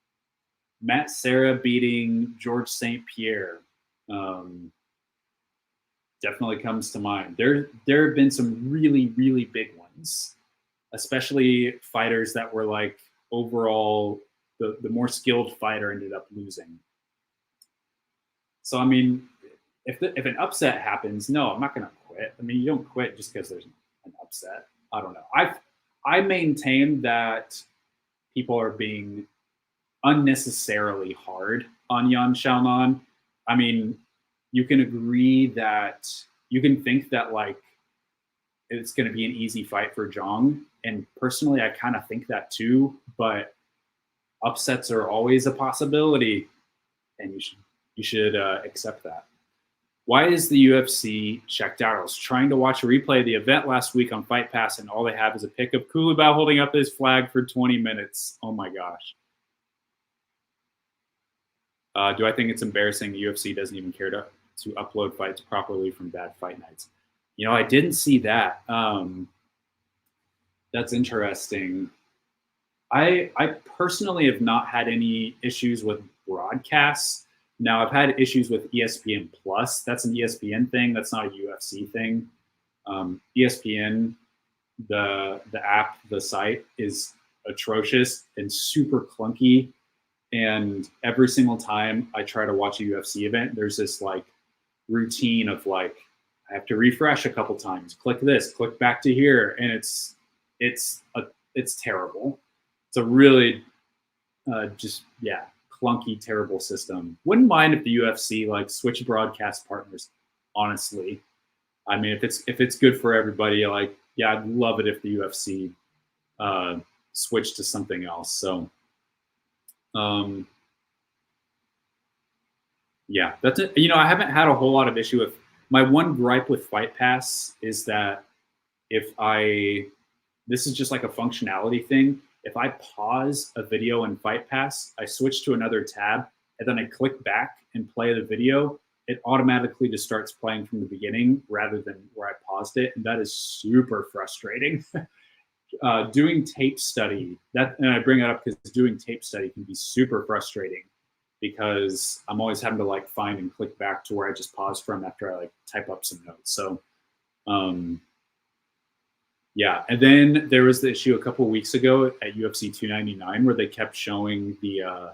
Matt Serra beating George St. Pierre definitely comes to mind. There have been some really big ones, especially fighters that were like overall the more skilled fighter ended up losing. So I mean, if an upset happens, no, I'm not going to quit. I mean, you don't quit just because there's an upset. I don't know. I maintain that people are being unnecessarily hard on Yan Xiaonan. I mean, you can agree that you can think that like it's going to be an easy fight for Zhang, and personally, I kind of think that too. But upsets are always a possibility, and you should accept that. Why is the UFC checked out? I was trying to watch a replay of the event last week on Fight Pass, and all they have is a pic of Kulibao holding up his flag for 20 minutes. Oh my gosh. Do I think it's embarrassing the UFC doesn't even care to upload fights properly from bad fight nights? You know, I didn't see that. That's interesting. I personally have not had any issues with broadcasts. Now I've had issues with ESPN Plus. That's an ESPN thing. That's not a UFC thing. ESPN, the app, the site is atrocious and super clunky. And every single time I try to watch a UFC event, there's this like routine of like, I have to refresh a couple times, click this, click back to here. And it's terrible. It's a really clunky, terrible system. Wouldn't mind if the UFC like switch broadcast partners, honestly. I mean, if it's good for everybody, like, yeah, I'd love it if the UFC switched to something else. So yeah, that's it. You know, I haven't had a whole lot of issue with. My one gripe with Fight Pass is that this is just like a functionality thing. If I pause a video in Fight Pass, I switch to another tab, and then I click back and play the video, it automatically just starts playing from the beginning rather than where I paused it, and that is super frustrating. Doing tape study, and I bring it up because doing tape study can be super frustrating because I'm always having to like find and click back to where I just paused from after I like type up some notes. So yeah, and then there was the issue a couple of weeks ago at UFC 299 where they kept showing the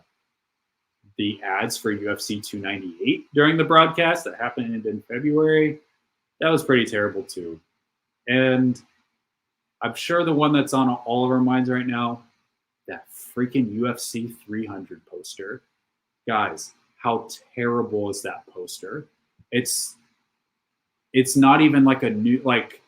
ads for UFC 298 during the broadcast that happened in February. That was pretty terrible too. And I'm sure the one that's on all of our minds right now, that freaking UFC 300 poster. Guys, how terrible is that poster? It's not even like a new, like,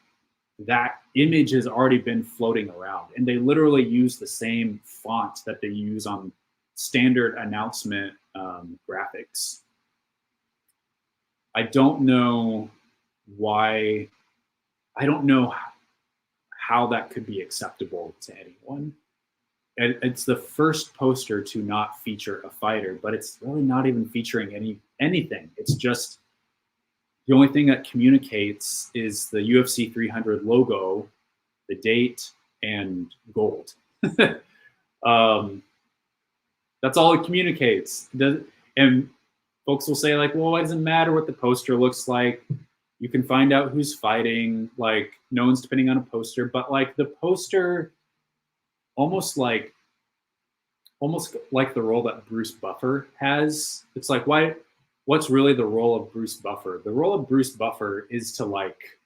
that image has already been floating around, and they literally use the same font that they use on standard announcement graphics. I don't know why. I don't know how that could be acceptable to anyone. It's the first poster to not feature a fighter, but it's really not even featuring anything. It's just the only thing that communicates is the UFC 300 logo, the date, and gold. That's all it communicates. And folks will say like, well, it doesn't matter what the poster looks like. You can find out who's fighting. Like, no one's depending on a poster, but like the poster, almost like the role that Bruce Buffer has. It's like, what's really the role of Bruce Buffer? The role of Bruce Buffer is to like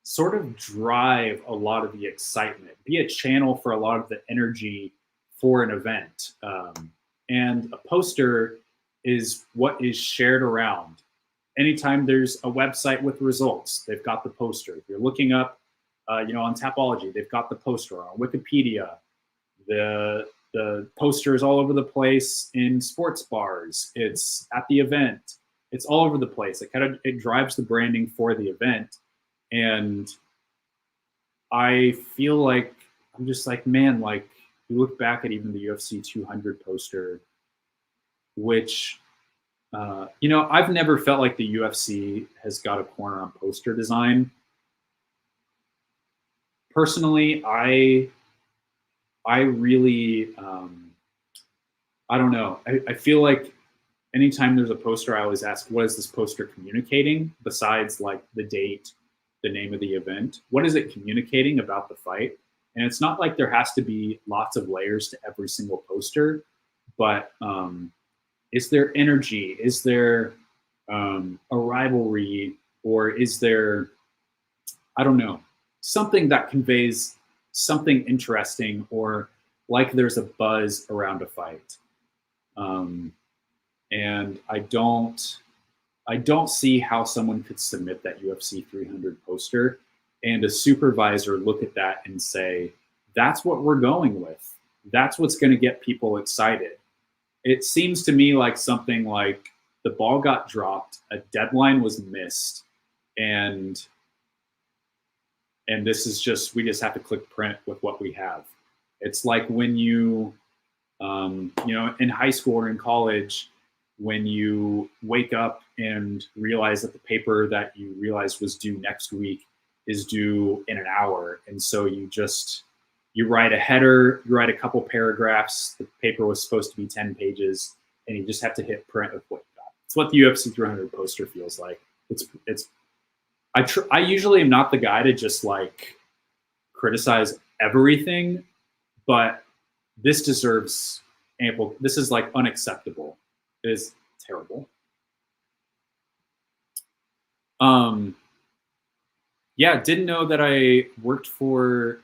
sort of drive a lot of the excitement, be a channel for a lot of the energy for an event. And a poster is what is shared around. Anytime there's a website with results, they've got the poster. If you're looking up, on Tapology, they've got the poster. On Wikipedia, the poster is all over the place in sports bars. It's at the event. It's all over the place. It drives the branding for the event. And I feel like, I'm just like, man, like, you look back at even the UFC 200 poster, which, I've never felt like the UFC has got a corner on poster design. Personally, I really, I don't know. I feel like anytime there's a poster, I always ask, what is this poster communicating besides like the date, the name of the event? What is it communicating about the fight? And it's not like there has to be lots of layers to every single poster, but is there energy? Is there a rivalry? Or is there, I don't know, something that conveys something interesting, or like there's a buzz around a fight? And I don't see how someone could submit that UFC 300 poster and a supervisor look at that and say, that's what we're going with. That's what's going to get people excited. It seems to me like something like the ball got dropped, a deadline was missed, and this is just, we just have to click print with what we have. It's like when you, in high school or in college, when you wake up and realize that the paper that you realized was due next week is due in an hour. And so you write a header, you write a couple paragraphs. The paper was supposed to be 10 pages, and you just have to hit print with what you got. It's what the UFC 300 poster feels like. I usually am not the guy to just like criticize everything, but this deserves ample. This is like unacceptable. It is terrible. Yeah, didn't know that I worked for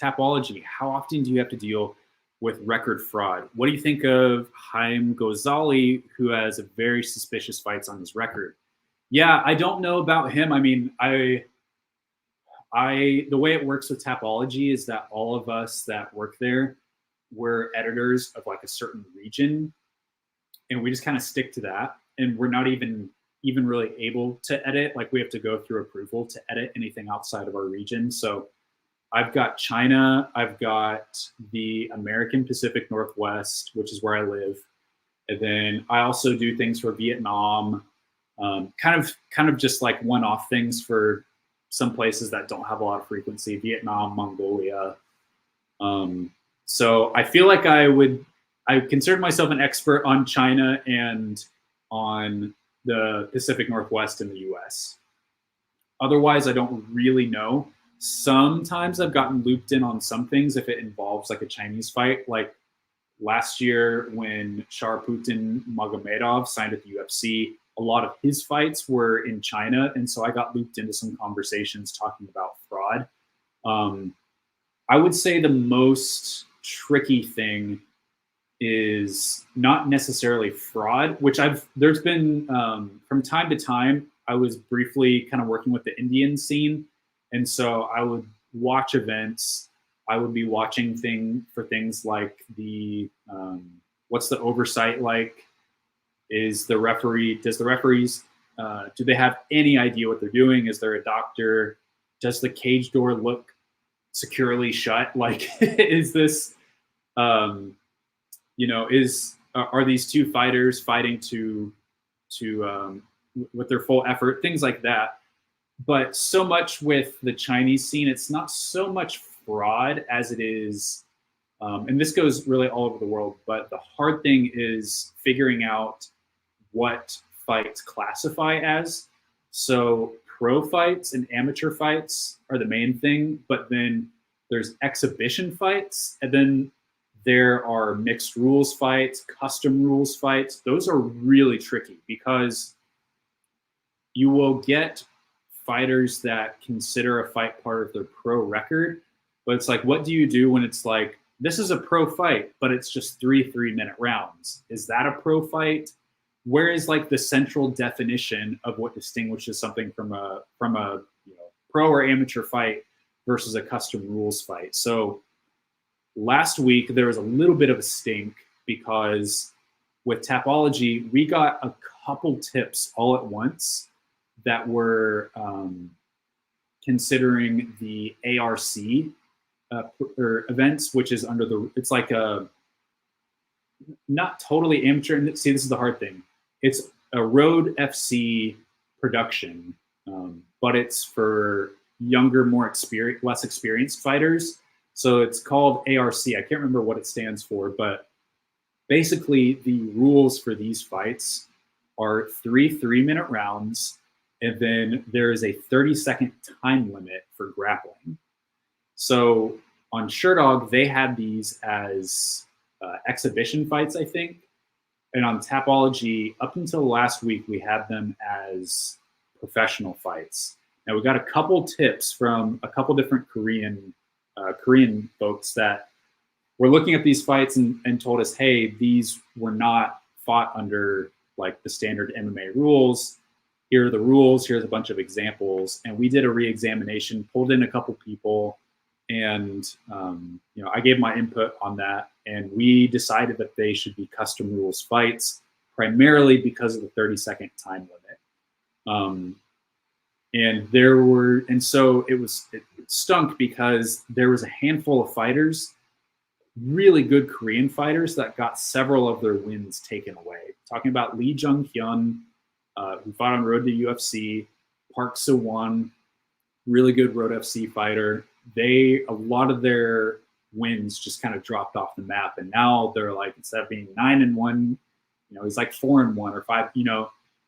Tapology. How often do you have to deal with record fraud? What do you think of Haim Ghazali, who has a very suspicious fights on his record? Yeah, I don't know about him. I mean, the way it works with Tapology is that all of us that work there, we're editors of like a certain region, and we just kind of stick to that. And we're not even really able to edit. Like we have to go through approval to edit anything outside of our region. So I've got China, I've got the American Pacific Northwest, which is where I live. And then I also do things for Vietnam, kind of just like one-off things for some places that don't have a lot of frequency, Vietnam, Mongolia. So I feel like I consider myself an expert on China and on the Pacific Northwest in the US. Otherwise, I don't really know. Sometimes I've gotten looped in on some things if it involves like a Chinese fight. Like last year when Sharputin Magomedov signed at the UFC, a lot of his fights were in China. And so I got looped into some conversations talking about fraud. I would say the most tricky thing is not necessarily fraud, which there's been from time to time. I was briefly kind of working with the Indian scene. And so I would watch events. I would be watching things like what's the oversight like? Does the referees, do they have any idea what they're doing? Is there a doctor? Does the cage door look securely shut? Like, is this, are these two fighters fighting to with their full effort? Things like that. But so much with the Chinese scene, it's not so much fraud as it is, and this goes really all over the world, but the hard thing is figuring out what fights classify as. So pro fights and amateur fights are the main thing, but then there's exhibition fights, and then there are mixed rules fights, custom rules fights. Those are really tricky because you will get fighters that consider a fight part of their pro record, but it's like, what do you do when it's like, this is a pro fight, but it's just 3 3-minute rounds? Is that a pro fight? Where is like the central definition of what distinguishes something from a pro or amateur fight versus a custom rules fight? So last week there was a little bit of a stink because with Tapology, we got a couple tips all at once that were considering the ARC events, which is it's like a, not totally amateur. And see, this is the hard thing. It's a Road FC production, but it's for younger, less experienced fighters. So it's called ARC. I can't remember what it stands for, but basically the rules for these fights are 3 3-minute rounds. And then there is a 30-second time limit for grappling. So on Sherdog, they had these as exhibition fights, I think. And on Tapology, up until last week, we had them as professional fights. Now we got a couple tips from a couple different Korean folks that were looking at these fights and told us, hey, these were not fought under like the standard MMA rules. Here are the rules. Here's a bunch of examples. And we did a re-examination, pulled in a couple people, and I gave my input on that. And we decided that they should be custom rules fights, primarily because of the 30-second time limit. So it stunk because there was a handful of fighters really good Korean fighters that got several of their wins taken away. Talking about Lee Jung-hyun, who fought on Road to UFC, Park So-won, really good Road FC fighter. A lot of their wins just kind of dropped off the map, and now they're like, instead of being 9-1, he's like 4-1 or 5.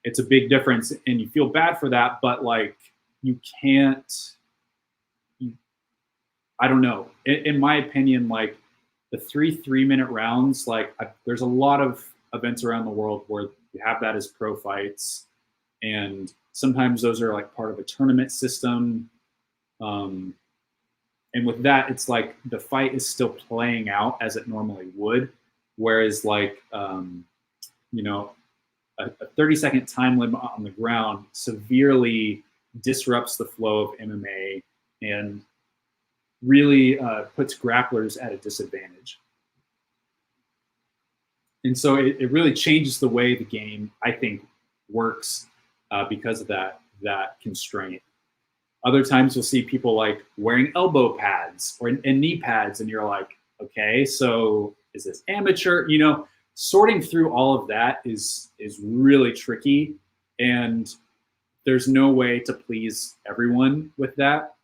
It's a big difference, and you feel bad for that, but like you can't. I don't know. In my opinion, like the 3-minute rounds, like there's a lot of events around the world where you have that as pro fights, and sometimes those are like part of a tournament system. And with that, it's like the fight is still playing out as it normally would. Whereas like, a 30-second time limit on the ground severely disrupts the flow of MMA and really puts grapplers at a disadvantage. And so it really changes the way the game, I think, works because of that constraint. Other times you'll see people like wearing elbow pads and knee pads, and you're like, okay, so is this amateur? Sorting through all of that is really tricky, and there's no way to please everyone with that.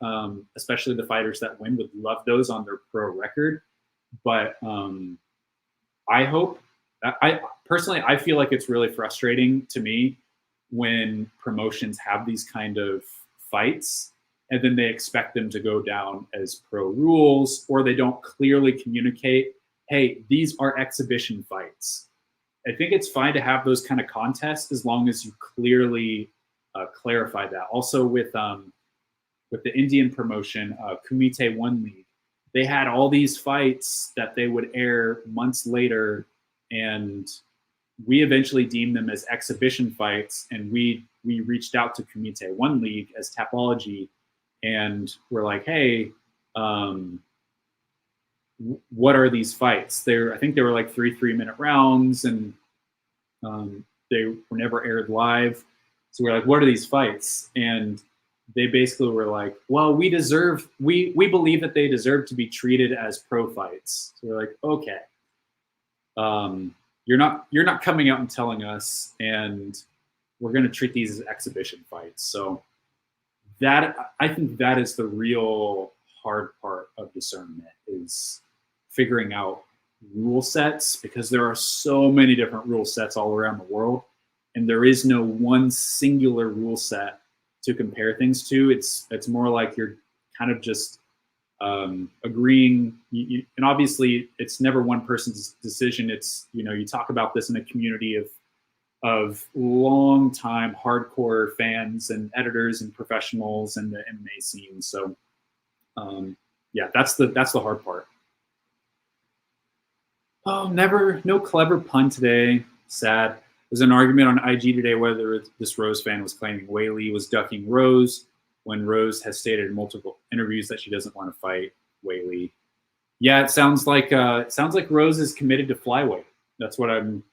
Especially the fighters that win would love those on their pro record, but I personally feel like it's really frustrating to me when promotions have these kind of fights and then they expect them to go down as pro rules, or they don't clearly communicate, hey, these are exhibition fights. I think it's fine to have those kind of contests as long as you clearly clarify that. Also with the Indian promotion, Kumite One League, they had all these fights that they would air months later, and we eventually deemed them as exhibition fights, and we reached out to Kumite One League as Tapology, and we're like, hey, what are these fights? I think they were like 3-minute rounds, and they were never aired live. So we're like, what are these fights? And they basically were like, well, we believe that they deserve to be treated as pro fights. So we're like, okay. You're not coming out and telling us, and we're going to treat these as exhibition fights. So I think that is the real hard part of discernment, is figuring out rule sets, because there are so many different rule sets all around the world, and there is no one singular rule set to compare things to. It's more like you're kind of just agreeing, and obviously it's never one person's decision. It's, you talk about this in a community of long time hardcore fans and editors and professionals in the MMA scene. So yeah, that's the hard part. Oh, no clever pun today. Sad. There's an argument on IG today whether this Rose fan was claiming Weili was ducking Rose, when Rose has stated in multiple interviews that she doesn't want to fight Weili. Yeah, it sounds like Rose is committed to flyweight. That's what I'm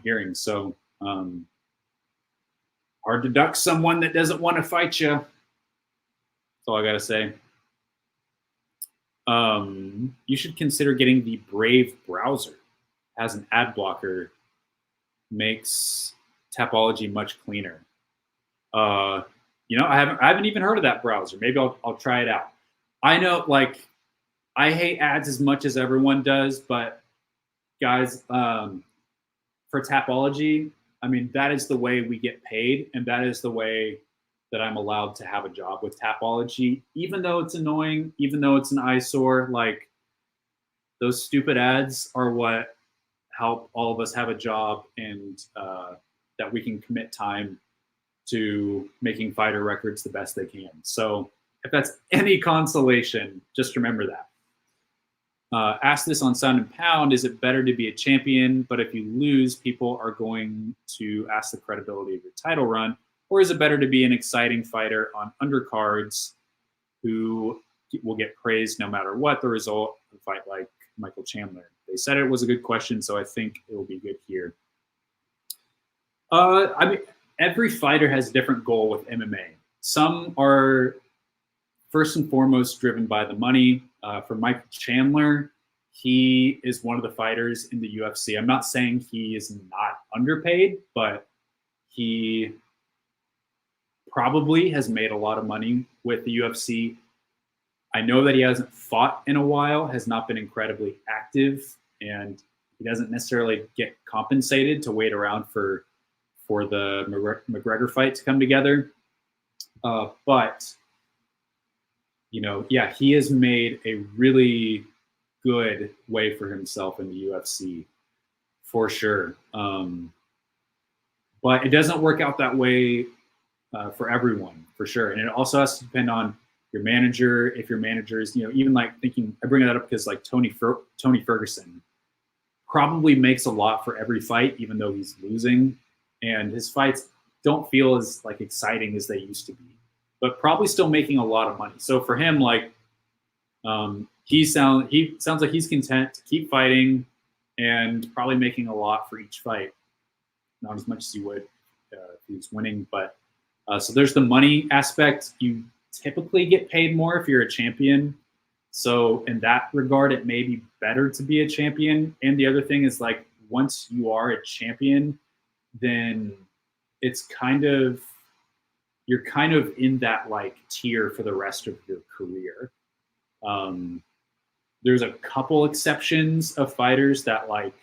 hearing. So hard to duck someone that doesn't want to fight you. That's all I gotta say. You should consider getting the Brave browser. Has an ad blocker, makes Tapology much cleaner. I haven't even heard of that browser. Maybe I'll try it out. I know, like, I hate ads as much as everyone does, but guys, for Tapology, I mean, that is the way we get paid, and that is the way that I'm allowed to have a job with Tapology. Even though it's annoying, even though it's an eyesore, like, those stupid ads are what help all of us have a job, and that we can commit time to making fighter records the best they can. So if that's any consolation, just remember that. Ask this on Sound and Pound. Is it better to be a champion, but if you lose, people are going to ask the credibility of your title run? Or is it better to be an exciting fighter on undercards who will get praised no matter what the result of a fight, like Michael Chandler? They said it was a good question, so I think it will be good here. I mean, every fighter has a different goal with MMA. Some are first and foremost driven by the money. For Michael Chandler, he is one of the fighters in the UFC. I'm not saying he is not underpaid, but he probably has made a lot of money with the UFC. I know that he hasn't fought in a while, has not been incredibly active, and he doesn't necessarily get compensated to wait around for the McGregor fight to come together. But, you know, yeah, he has made a really good way for himself in the UFC, for sure. But it doesn't work out that way for everyone, for sure. And it also has to depend on your manager. If your manager is, you know, even like thinking, I bring that up because like Tony Ferguson probably makes a lot for every fight, even though he's losing, and his fights don't feel as like exciting as they used to be, but probably still making a lot of money. So for him, like, he sounds like he's content to keep fighting and probably making a lot for each fight. Not as much as he would if he was winning, but so there's the money aspect. You typically get paid more if you're a champion. So in that regard, it may be better to be a champion. And the other thing is, like, once you are a champion, then it's kind of, you're kind of in that like tier for the rest of your career. There's a couple exceptions of fighters that like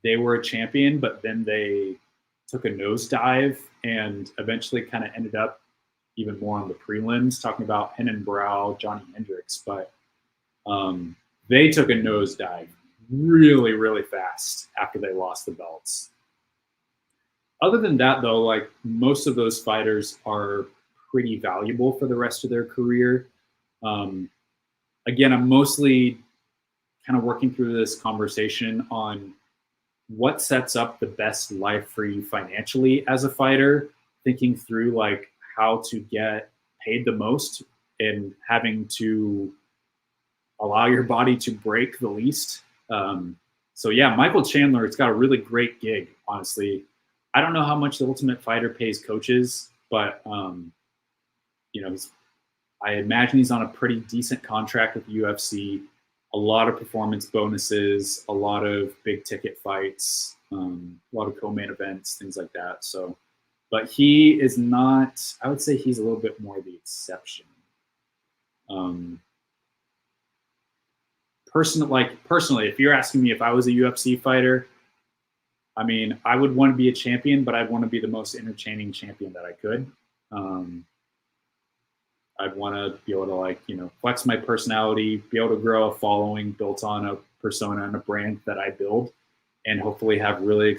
they were a champion, but then they took a nosedive and eventually kind of ended up even more on the prelims, talking about Henan Brow, Johnny Hendricks, but they took a nosedive really, really fast after they lost the belts. Other than that, though, like most of those fighters are pretty valuable for the rest of their career. Again, I'm mostly kind of working through this conversation on what sets up the best life for you financially as a fighter, thinking through like how to get paid the most and having to allow your body to break the least. So yeah, Michael Chandler, it's got a really great gig, honestly. I don't know how much the Ultimate Fighter pays coaches, but you know, I imagine he's on a pretty decent contract with the UFC. A lot of performance bonuses, a lot of big ticket fights, a lot of co-main events, things like that. So, but he is not, I would say he's a little bit more the exception. Personally, if you're asking me if I was a UFC fighter, I mean, I would want to be a champion, but I'd want to be the most entertaining champion that I could. I'd want to be able to, like, you know, flex my personality, be able to grow a following built on a persona and a brand that I build, and hopefully have really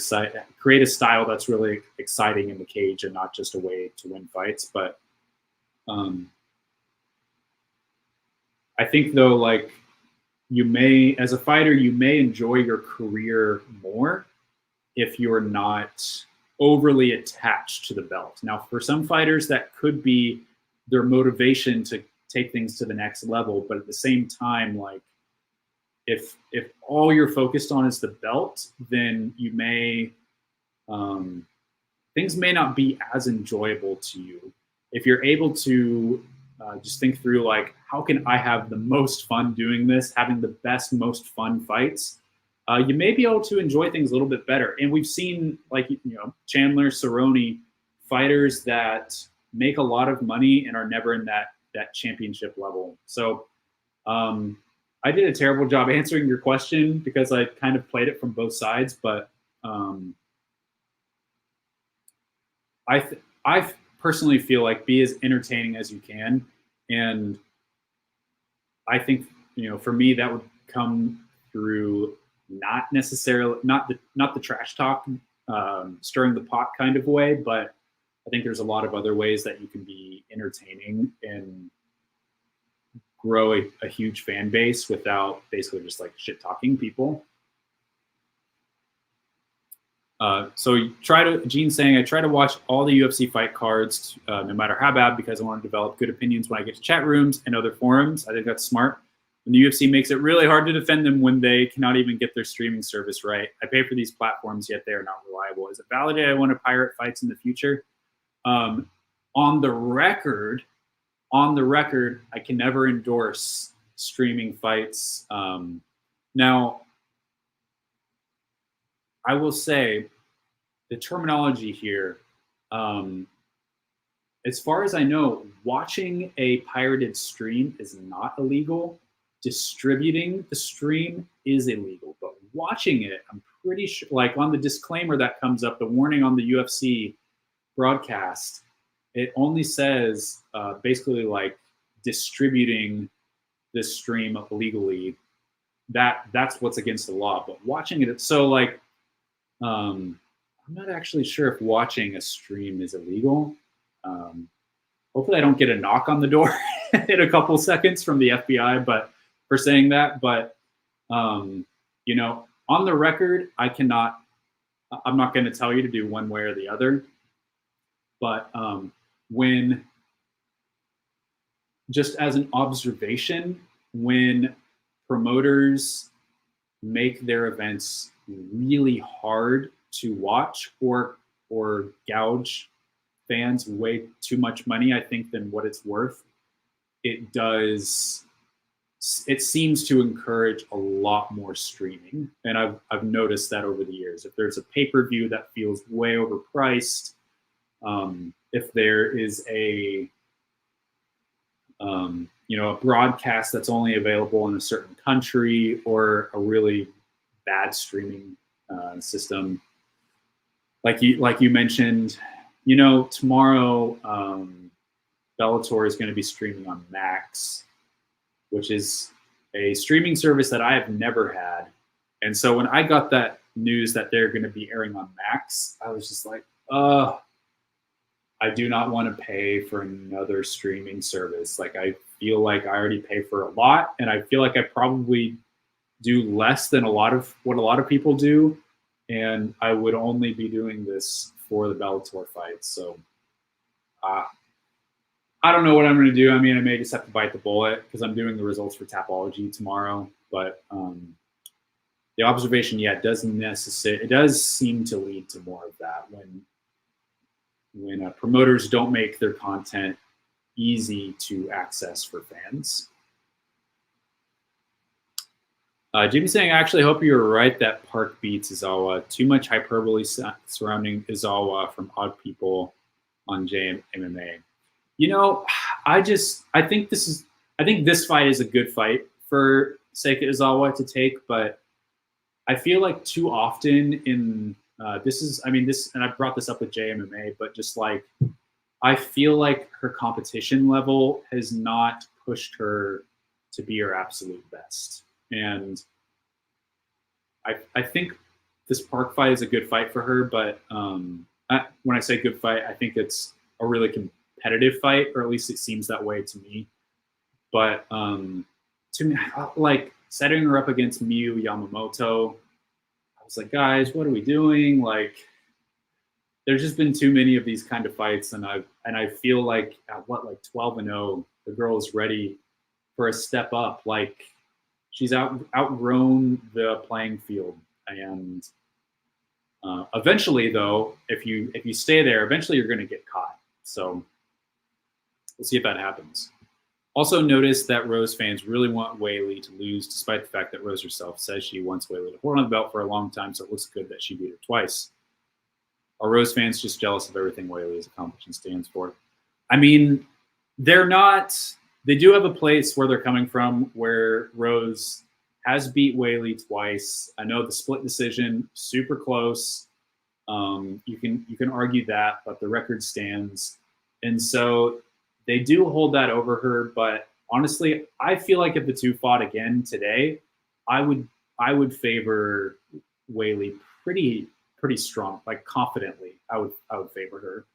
create a style that's really exciting in the cage and not just a way to win fights. But I think, though, like, you may, as a fighter, you may enjoy your career more if you're not overly attached to the belt. Now, for some fighters, that could be their motivation to take things to the next level. But at the same time, like, if all you're focused on is the belt, then you may, things may not be as enjoyable to you. If you're able to just think through, like, how can I have the most fun doing this, having the best, most fun fights, you may be able to enjoy things a little bit better. And we've seen, like, you know, Chandler, Cerrone, fighters that make a lot of money and are never in that championship level. So I did a terrible job answering your question because I kind of played it from both sides, but I personally feel like be as entertaining as you can. And I think, you know, for me, that would come through not necessarily, not the trash talk, stirring the pot kind of way, but I think there's a lot of other ways that you can be entertaining and grow a huge fan base without basically just like shit talking people. So Gene's saying, I try to watch all the UFC fight cards, no matter how bad, because I want to develop good opinions when I get to chat rooms and other forums. I think that's smart. And the UFC makes it really hard to defend them when they cannot even get their streaming service right. I pay for these platforms, yet they are not reliable. Is it validated I want to pirate fights in the future? On the record, I can never endorse streaming fights. Now, I will say the terminology here, as far as I know, watching a pirated stream is not illegal. Distributing the stream is illegal, but watching it, I'm pretty sure, like on the disclaimer that comes up, the warning on the UFC broadcast, it only says basically like distributing this stream illegally. That's what's against the law. But watching it, so like, I'm not actually sure if watching a stream is illegal. Hopefully I don't get a knock on the door in a couple seconds from the FBI, but for saying that, but you know, on the record, I'm not going to tell you to do one way or the other, but when, just as an observation, when promoters make their events really hard to watch or gouge fans way too much money, I think, than what it's worth, it seems to encourage a lot more streaming. And I've noticed that over the years. If there's a pay-per-view that feels way overpriced, if there is a a broadcast that's only available in a certain country, or a really bad streaming system, like you mentioned, tomorrow Bellator is going to be streaming on Max, which is a streaming service that I have never had. And so when I got that news that they're going to be airing on Max, I was just like, I do not want to pay for another streaming service. Like, I feel like I already pay for a lot, and I feel like I probably do less than what a lot of people do. And I would only be doing this for the Bellator fights. So I don't know what I'm going to do. I mean, I may just have to bite the bullet because I'm doing the results for Tapology tomorrow. But the observation, it does seem to lead to more of that when promoters don't make their content easy to access for fans. Jimmy saying, I actually hope you were right that Park beats Izawa. Too much hyperbole surrounding Izawa from odd people on JMMA. I think this fight is a good fight for Seika Izawa to take, but I feel like too often in and I brought this up with JMMA, but just like, I feel like her competition level has not pushed her to be her absolute best. And I think this Park fight is a good fight for her, but when I say good fight, I think it's a really competitive fight, or at least it seems that way to me. But to me, like, setting her up against Miyu Yamamoto, I was like, guys, what are we doing? Like, there's just been too many of these kind of fights, and I feel like at 12-0, the girl is ready for a step up. Like, she's outgrown the playing field, and eventually, though, if you stay there, eventually you're going to get caught. So we'll see if that happens. Also notice that Rose fans really want Weili to lose, despite the fact that Rose herself says she wants Weili to hold on the belt for a long time, so it looks good that she beat her twice. Are Rose fans just jealous of everything Weili has accomplished and stands for? I mean, they're not. They do have a place where they're coming from, where Rose has beat Weili twice. I know the split decision, super close. You can argue that, but the record stands. And so they do hold that over her, but honestly, I feel like if the two fought again today, I would favor Weili pretty strong, like confidently. I would favor her.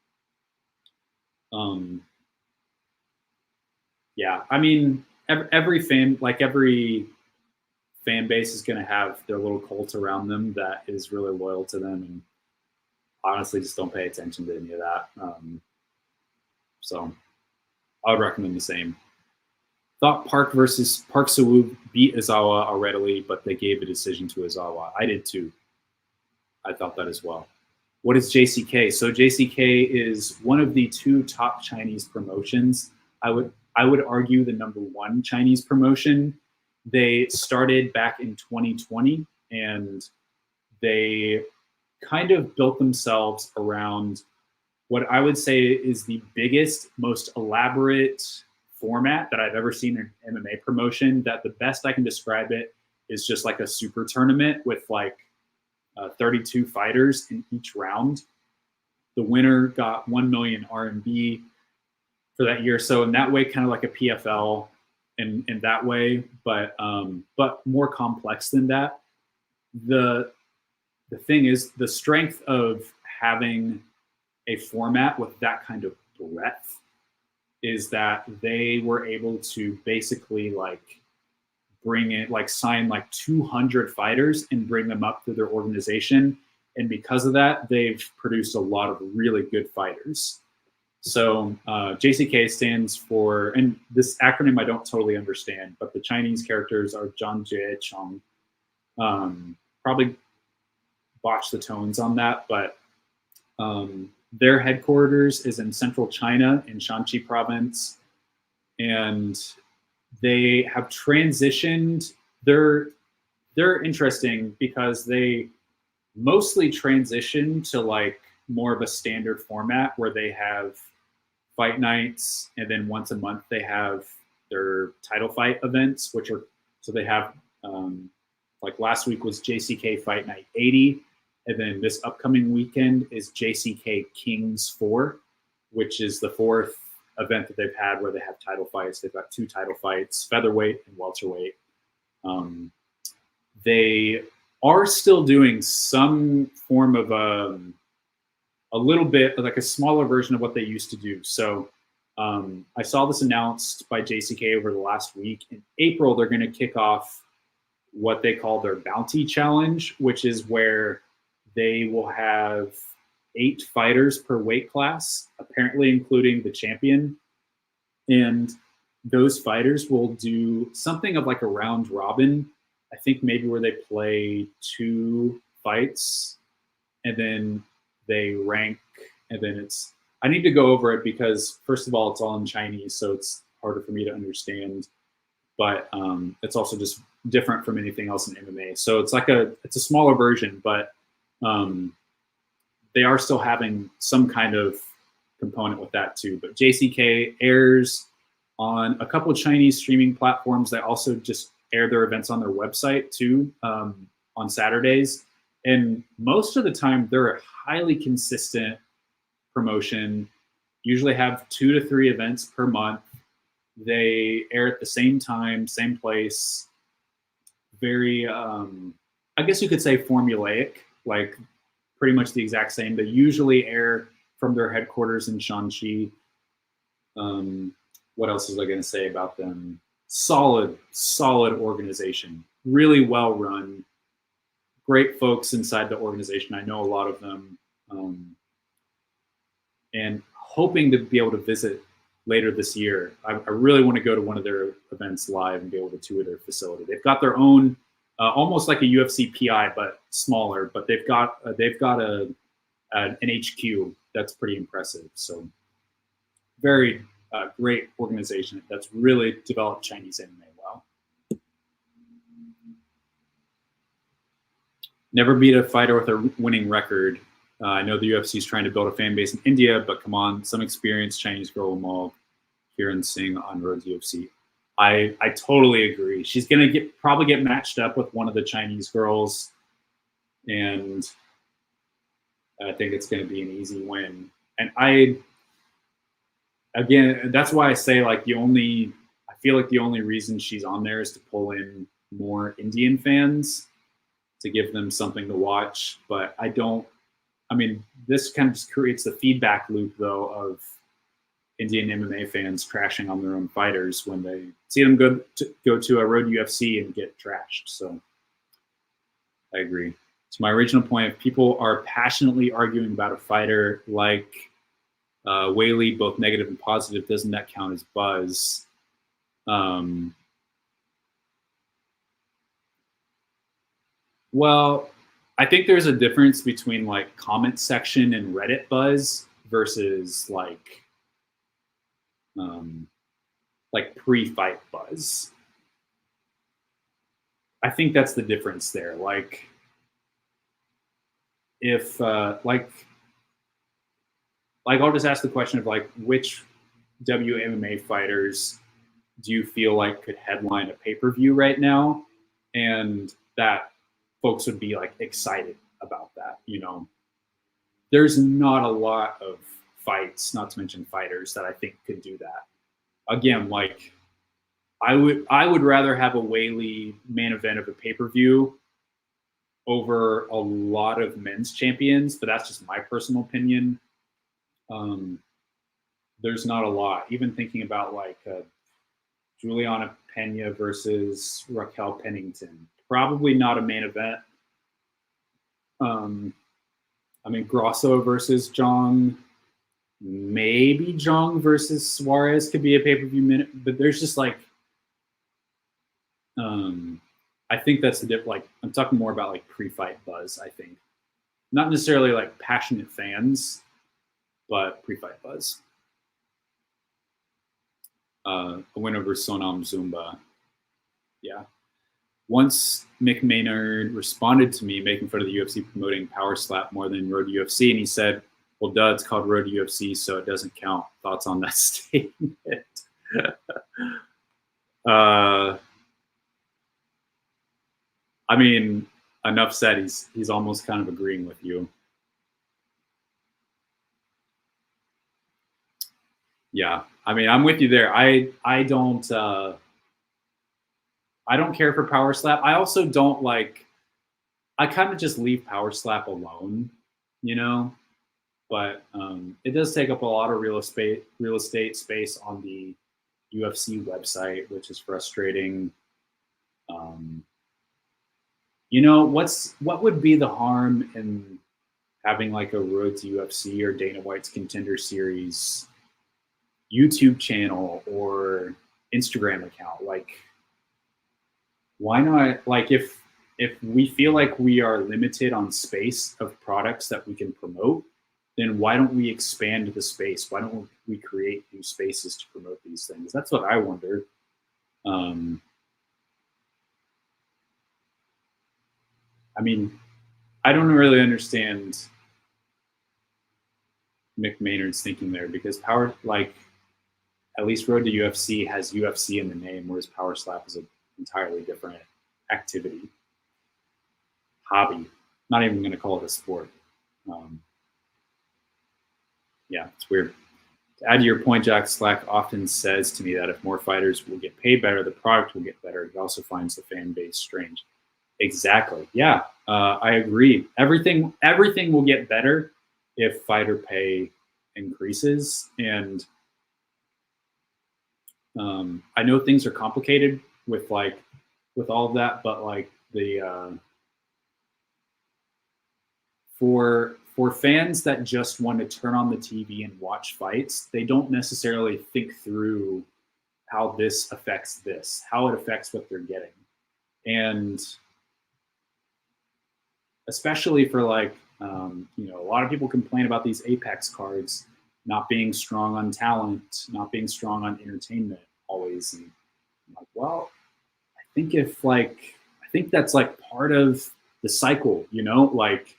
Yeah, I mean, every fan base is going to have their little cult around them that is really loyal to them, and honestly, just don't pay attention to any of that. So I would recommend the same. Thought Park Soo-woo beat Izawa already, but they gave a decision to Izawa. I did too. I thought that as well. What is JCK? So JCK is one of the two top Chinese promotions. I would argue the #1 Chinese promotion. They started back in 2020, and they kind of built themselves around what I would say is the biggest, most elaborate format that I've ever seen in MMA promotion. That the best I can describe it is just like a super tournament with like 32 fighters in each round. The winner got 1 million RMB for that year. So in that way, kind of like a PFL in that way, but more complex than that. The thing is, the strength of having a format with that kind of breadth is that they were able to basically like bring it, like sign like 200 fighters and bring them up through their organization. And because of that, they've produced a lot of really good fighters. So JCK stands for, and this acronym I don't totally understand, but the Chinese characters are Zhang Jie Chong. Probably botched the tones on that, but their headquarters is in central China in Shanxi province. And they have transitioned. They're interesting because they mostly transitioned to like more of a standard format where they have fight nights, and then once a month they have their title fight events, which are, so they have like last week was JCK Fight Night 80, and then this upcoming weekend is JCK Kings 4, which is the fourth event that they've had where they have title fights. They've got 2 title fights, featherweight and welterweight. They are still doing some form of a little bit like a smaller version of what they used to do. So I saw this announced by JCK over the last week. In April, they're going to kick off what they call their Bounty Challenge, which is where they will have 8 fighters per weight class, apparently including the champion. And those fighters will do something of like a round robin. I think maybe where they play 2 fights and then they rank, and then it's, I need to go over it because first of all, it's all in Chinese, so it's harder for me to understand, but it's also just different from anything else in MMA. So it's like it's a smaller version, but they are still having some kind of component with that too. But JCK airs on a couple of Chinese streaming platforms. They also just air their events on their website too on Saturdays. And most of the time, they're a highly consistent promotion, usually have 2 to 3 events per month. They air at the same time, same place. Very, I guess you could say formulaic, like pretty much the exact same. They usually air from their headquarters in Shanxi. What else was I going to say about them? Solid organization, really well run. Great folks inside the organization. I know a lot of them, and hoping to be able to visit later this year. I really want to go to one of their events live and be able to tour their facility. They've got their own, almost like a UFC PI, but smaller. But they've got an HQ that's pretty impressive. So very great organization that's really developed Chinese MMA well. Never beat a fighter with a winning record. I know the UFC is trying to build a fan base in India, but come on, some experienced Chinese girl will maul here and Singh on road to UFC. I totally agree. She's gonna probably get matched up with one of the Chinese girls, and I think it's gonna be an easy win. And again, that's why I say like I feel like the only reason she's on there is to pull in more Indian fans, to give them something to watch. But this kind of just creates the feedback loop though of Indian MMA fans trashing on their own fighters when they see them go to a road UFC and get trashed. So I agree. To my original point, if people are passionately arguing about a fighter like Whaley, both negative and positive, doesn't that count as buzz? Well, I think there's a difference between like comment section and Reddit buzz versus like pre-fight buzz. I think that's the difference there. Like, if like I'll just ask the question of like, which WMMA fighters do you feel like could headline a pay-per-view right now, and that folks would be like excited about that? You know, there's not a lot of fights, not to mention fighters, that I think could do that. Again, like I would rather have a Whaley main event of a pay-per-view over a lot of men's champions, but that's just my personal opinion. There's not a lot. Even thinking about like Juliana Pena versus Raquel Pennington, probably not a main event. I mean, Grosso versus Jong, maybe Jong versus Suarez could be a pay-per-view minute, but there's just like, I think that's the difference. Like, I'm talking more about like pre-fight buzz, I think. Not necessarily like passionate fans, but pre-fight buzz. A win over Sonam Zumba. Yeah. Once Mick Maynard responded to me making fun of the UFC promoting Power Slap more than Road UFC, and he said, well, duh, it's called Road UFC, so it doesn't count. Thoughts on that statement? I mean, enough said. He's almost kind of agreeing with you. Yeah, I mean, I'm with you there. I don't care for Power Slap. I also don't like. I kind of just leave Power Slap alone, you know. But it does take up a lot of real estate space on the UFC website, which is frustrating. You know, what would be the harm in having like a Road to UFC or Dana White's Contender Series YouTube channel or Instagram account? Like, why not? Like, if we feel like we are limited on space of products that we can promote, then why don't we expand the space? Why don't we create new spaces to promote these things? That's what I wonder. I mean, I don't really understand Mick Maynard's thinking there, because Power, like, at least Road to UFC has UFC in the name, whereas Power Slap is an entirely different activity, hobby. Not even going to call it a sport. Yeah, it's weird. To add to your point, Jack Slack often says to me that if more fighters will get paid better, the product will get better. He also finds the fan base strange. Exactly. Yeah, I agree. Everything will get better if fighter pay increases. And I know things are complicated with all of that, but like the for fans that just want to turn on the TV and watch fights, they don't necessarily think through how this affects this, how it affects what they're getting. And especially for like, you know, a lot of people complain about these Apex cards not being strong on talent, not being strong on entertainment always. And I'm like, well, I think that's like part of the cycle, you know, like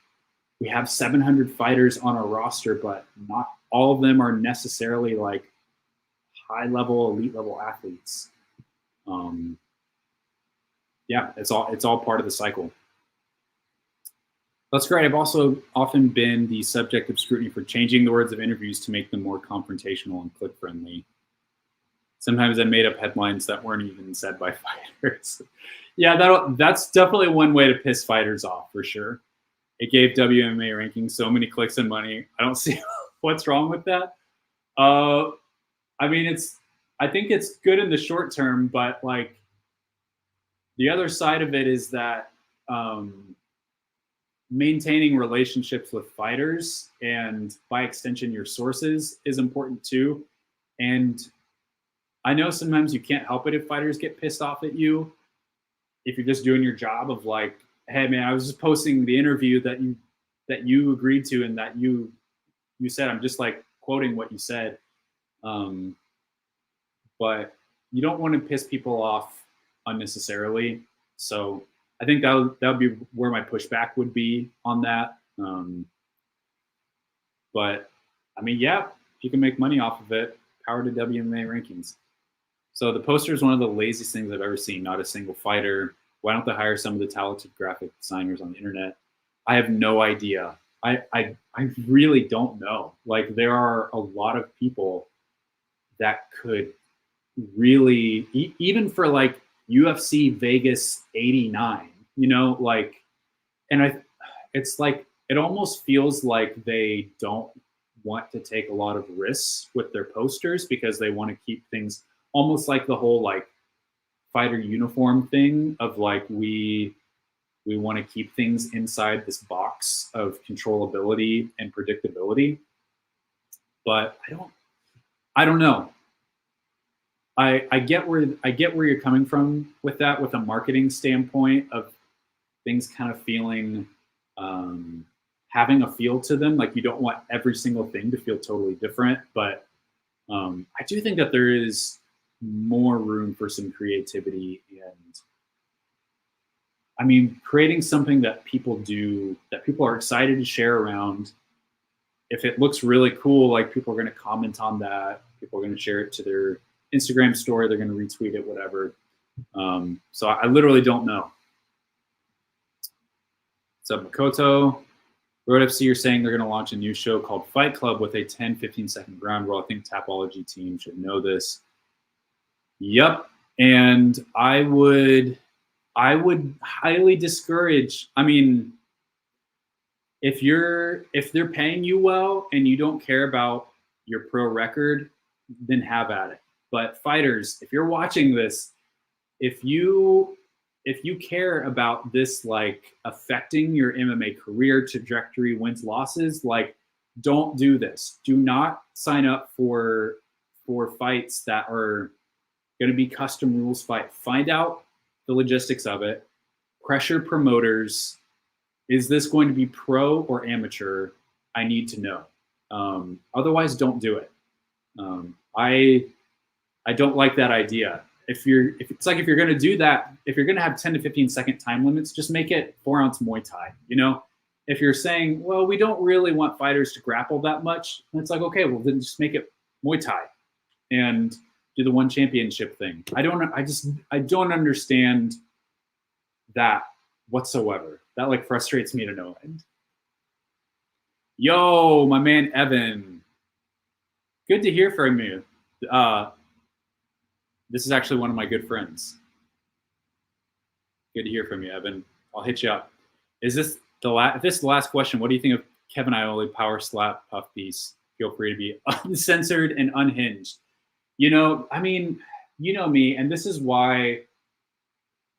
we have 700 fighters on our roster, but not all of them are necessarily like high level, elite level athletes. Yeah, it's all part of the cycle. That's great. I've also often been the subject of scrutiny for changing the words of interviews to make them more confrontational and click friendly. Sometimes I made up headlines that weren't even said by fighters. Yeah, that's definitely one way to piss fighters off, for sure. It gave WMMA rankings so many clicks and money. I don't see what's wrong with that. I mean, I think it's good in the short term, but like the other side of it is that maintaining relationships with fighters and by extension your sources is important too. And I know sometimes you can't help it if fighters get pissed off at you if you're just doing your job of like, hey man, I was just posting the interview that you agreed to and that you said. I'm just like quoting what you said. But you don't want to piss people off unnecessarily. So I think that would be where my pushback would be on that. But I mean, yeah, if you can make money off of it, power to WMMA rankings. So the poster is one of the laziest things I've ever seen. Not a single fighter. Why don't they hire some of the talented graphic designers on the internet? I have no idea. I really don't know. Like, there are a lot of people that could really, even for like UFC Vegas 89, you know, like, and it's like, it almost feels like they don't want to take a lot of risks with their posters because they want to keep things almost like the whole like fighter uniform thing of like, we want to keep things inside this box of controllability and predictability. But I don't know. I get where you're coming from with that, with a marketing standpoint of things kind of feeling, having a feel to them. Like, you don't want every single thing to feel totally different. But I do think that there is more room for some creativity, and I mean, creating something that people do, that people are excited to share around. If it looks really cool, like, people are going to comment on that. People are going to share it to their Instagram story. They're going to retweet it, whatever. So I literally don't know. What's up, Makoto? Road FC, you're saying they're going to launch a new show called Fight Club with a 10-15 second ground rule. I think Tapology team should know this. Yep. And I would highly discourage. I mean, if they're paying you well and you don't care about your pro record, then have at it. But fighters, if you're watching this, if you care about this, like, affecting your MMA career trajectory, wins, losses, like, don't do this. Do not sign up for fights that are going to be custom rules fight. Find out the logistics of it. Pressure promoters. Is this going to be pro or amateur? I need to know. Otherwise, don't do it. I don't like that idea. If you're going to do that, if you're going to have 10 to 15 second time limits, just make it 4-ounce Muay Thai. You know, if you're saying, well, we don't really want fighters to grapple that much, it's like, okay, well, then just make it Muay Thai and do the one championship thing. I don't understand that whatsoever. That, like, frustrates me to no end. Yo, my man Evan, good to hear from you. This is actually one of my good friends. Good to hear from you, Evan. I'll hit you up. Is this if this is the last question, what do you think of Kevin Iole power slap puff piece? Feel free to be uncensored and unhinged. You know, I mean, you know me, and this is why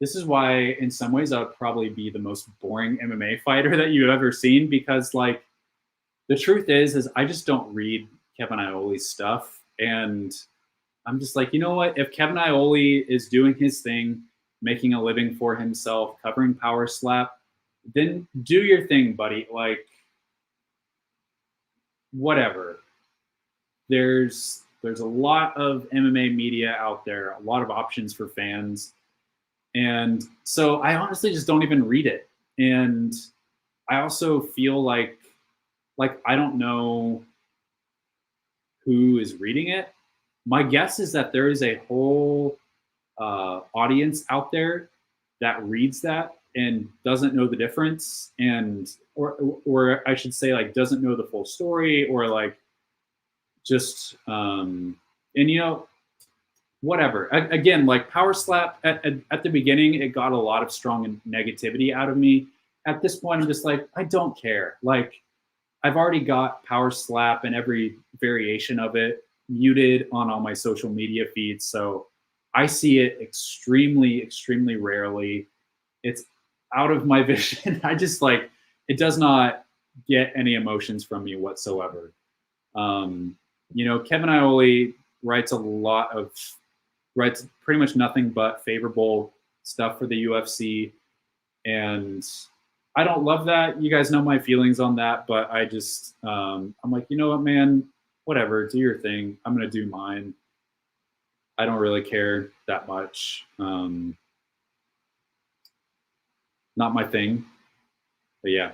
in some ways I would probably be the most boring MMA fighter that you've ever seen, because, like, the truth is I just don't read Kevin Iole's stuff, and I'm just like, you know what? If Kevin Iole is doing his thing, making a living for himself, covering power slap, then do your thing, buddy. Like, whatever. There's a lot of MMA media out there, a lot of options for fans. And so I honestly just don't even read it. And I also feel like I don't know who is reading it. My guess is that there is a whole audience out there that reads that and doesn't know the difference, and or I should say, like, doesn't know the full story, or like just and you know, whatever. Again, like, power slap at the beginning, it got a lot of strong negativity out of me. At this point, I'm just like, I don't care. Like, I've already got power slap and every variation of it muted on all my social media feeds, so I see it extremely, extremely rarely. It's out of my vision. I just, like, it does not get any emotions from me whatsoever. You know, Kevin Iole writes pretty much nothing but favorable stuff for the UFC, and I don't love that. You guys know my feelings on that, but I just I'm like, you know what, man, whatever, do your thing. I'm gonna do mine. I don't really care that much. Not my thing. But yeah,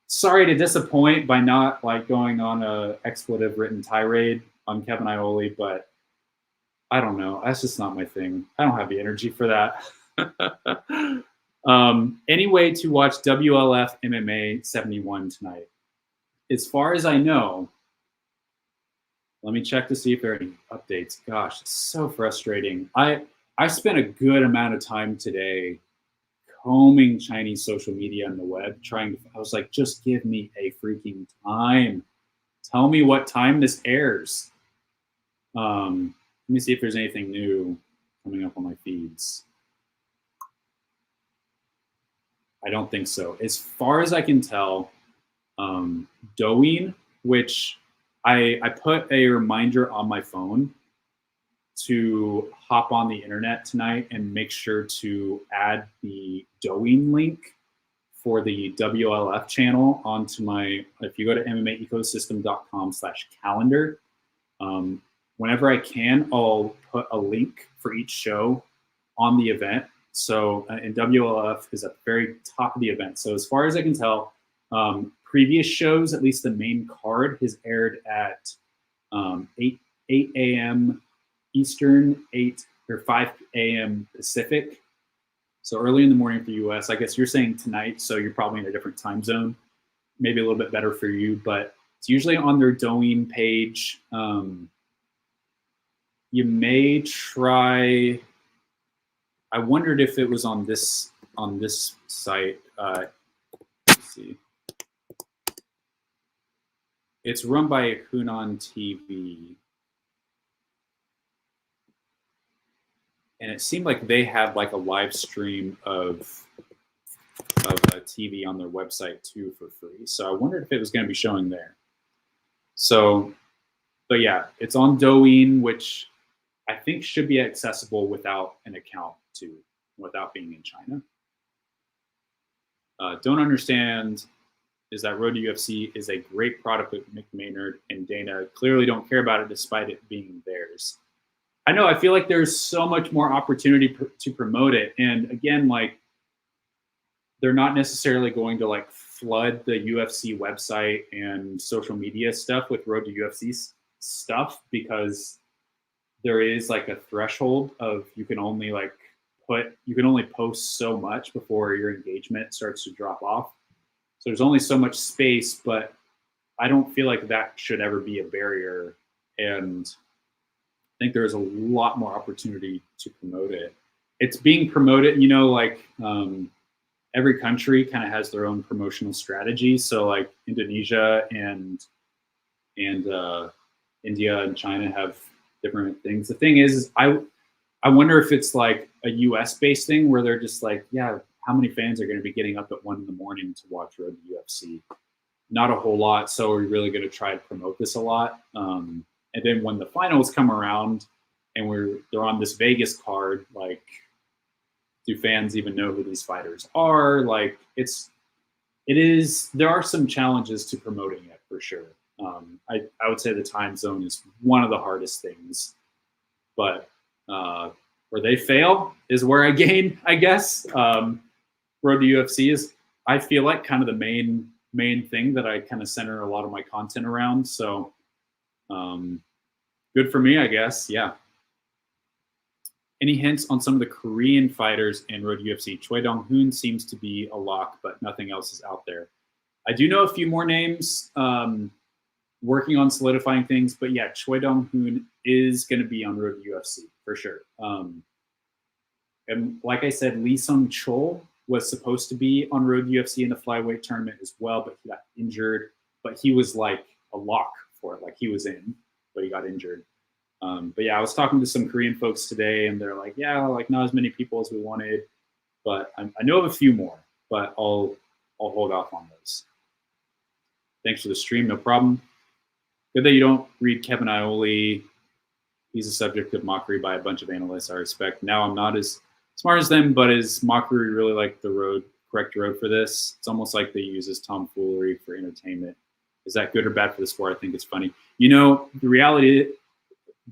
sorry to disappoint by not like going on a expletive written tirade on Kevin Iole, but I don't know. That's just not my thing. I don't have the energy for that. Anyway, to watch WLF MMA 71 tonight. As far as I know, let me check to see if there are any updates. Gosh, it's so frustrating. I spent a good amount of time today combing Chinese social media and the web, I was like, just give me a freaking time. Tell me what time this airs. Let me see if there's anything new coming up on my feeds. I don't think so. As far as I can tell, Douyin, which I put a reminder on my phone to hop on the internet tonight and make sure to add the Douyin link for the WLF channel onto my, if you go to MMAecosystem.com/calendar, whenever I can, I'll put a link for each show on the event. So, and WLF is at the very top of the event. So as far as I can tell, previous shows, at least the main card, has aired at 8 a.m. Eastern, 5 a.m. Pacific. So early in the morning for US. I guess you're saying tonight, so you're probably in a different time zone. Maybe a little bit better for you, but it's usually on their Douyin page. You may try. I wondered if it was on this site. Let's see. It's run by Hunan TV. And it seemed like they had like a live stream of a TV on their website too for free. So I wondered if it was going to be showing there. So, but yeah, it's on Douyin, which I think should be accessible without an account too, without being in China. Don't understand is that Road to UFC is a great product that Mick Maynard and Dana clearly don't care about it despite it being theirs. I know, I feel like there's so much more opportunity to promote it. And again, like, they're not necessarily going to like flood the UFC website and social media stuff with Road to UFC stuff, because there is like a threshold of you can only post so much before your engagement starts to drop off. So there's only so much space, but I don't feel like that should ever be a barrier. And I think there's a lot more opportunity to promote it. It's being promoted, you know, like every country kind of has their own promotional strategy. So like Indonesia and India and China have different things. The thing is I wonder if it's like a US based thing where they're just like, yeah, how many fans are going to be getting up at 1 a.m. to watch Road to UFC? Not a whole lot. So we're really going to try to promote this a lot. And then when the finals come around and they're on this Vegas card, like, do fans even know who these fighters are? Like, there are some challenges to promoting it for sure. I would say the time zone is one of the hardest things, but where they fail is where I gain, I guess. Road to UFC is, I feel like, kind of the main thing that I kind of center a lot of my content around. So good for me, I guess. Yeah. Any hints on some of the Korean fighters in Road to UFC? Choi Dong-hoon seems to be a lock, but nothing else is out there. I do know a few more names working on solidifying things, but yeah, Choi Dong-hoon is going to be on Road to UFC for sure. And like I said, Lee Sung-chol was supposed to be on Road to UFC in the flyweight tournament as well, but he got injured. But he was like a lock for it. Like, he was in, but he got injured. But yeah, I was talking to some Korean folks today, and they're like, yeah, like, not as many people as we wanted, but I know of a few more, but I'll hold off on those. Thanks for the stream, no problem. Good that you don't read Kevin Iole. He's a subject of mockery by a bunch of analysts I respect. Now I'm not as smart as them, but is mockery really like the correct road for this? It's almost like they use this tomfoolery for entertainment. Is that good or bad for the sport? I think it's funny. You know, the reality is,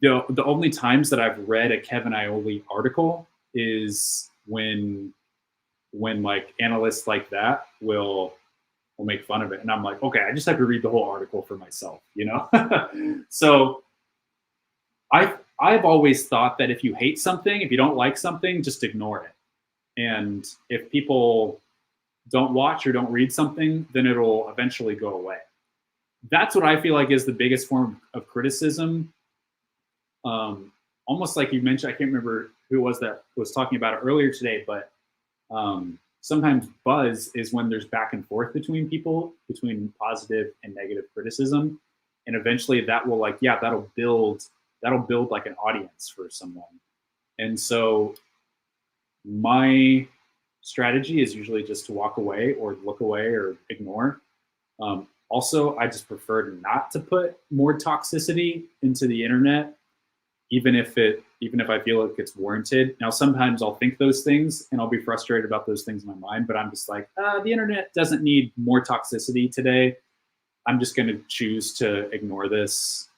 the only times that I've read a Kevin Iole article is when when like analysts like that will make fun of it. And I'm like, okay, I just have to read the whole article for myself, you know? So I've always thought that if you hate something, if you don't like something, just ignore it. And if people don't watch or don't read something, then it'll eventually go away. That's what I feel like is the biggest form of criticism. Almost like you mentioned, I can't remember who it was that was talking about it earlier today, but sometimes buzz is when there's back and forth between people, between positive and negative criticism. And eventually that will like, yeah, that'll build like an audience for someone. And so my strategy is usually just to walk away or look away or ignore. Also, I just prefer not to put more toxicity into the internet, even if I feel like it's warranted. Now, sometimes I'll think those things and I'll be frustrated about those things in my mind, but I'm just like, the internet doesn't need more toxicity today. I'm just going to choose to ignore this.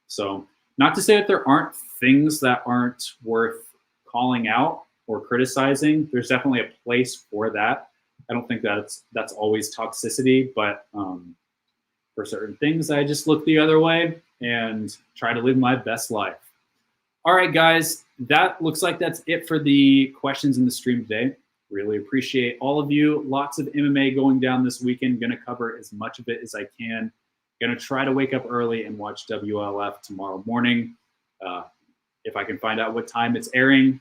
So not to say that there aren't things that aren't worth calling out or criticizing. There's definitely a place for that. I don't think that's always toxicity, but for certain things, I just look the other way and try to live my best life. All right, guys, that looks like that's it for the questions in the stream today. Really appreciate all of you. Lots of MMA going down this weekend. Going to cover as much of it as I can. Going to try to wake up early and watch WLF tomorrow morning. If I can find out what time it's airing.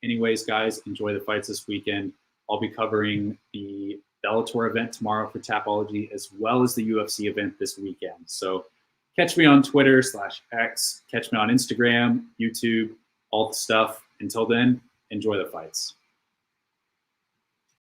Anyways, guys, enjoy the fights this weekend. I'll be covering the Bellator event tomorrow for Tapology, as well as the UFC event this weekend. So catch me on Twitter/X, catch me on Instagram, YouTube, all the stuff. Until then, enjoy the fights.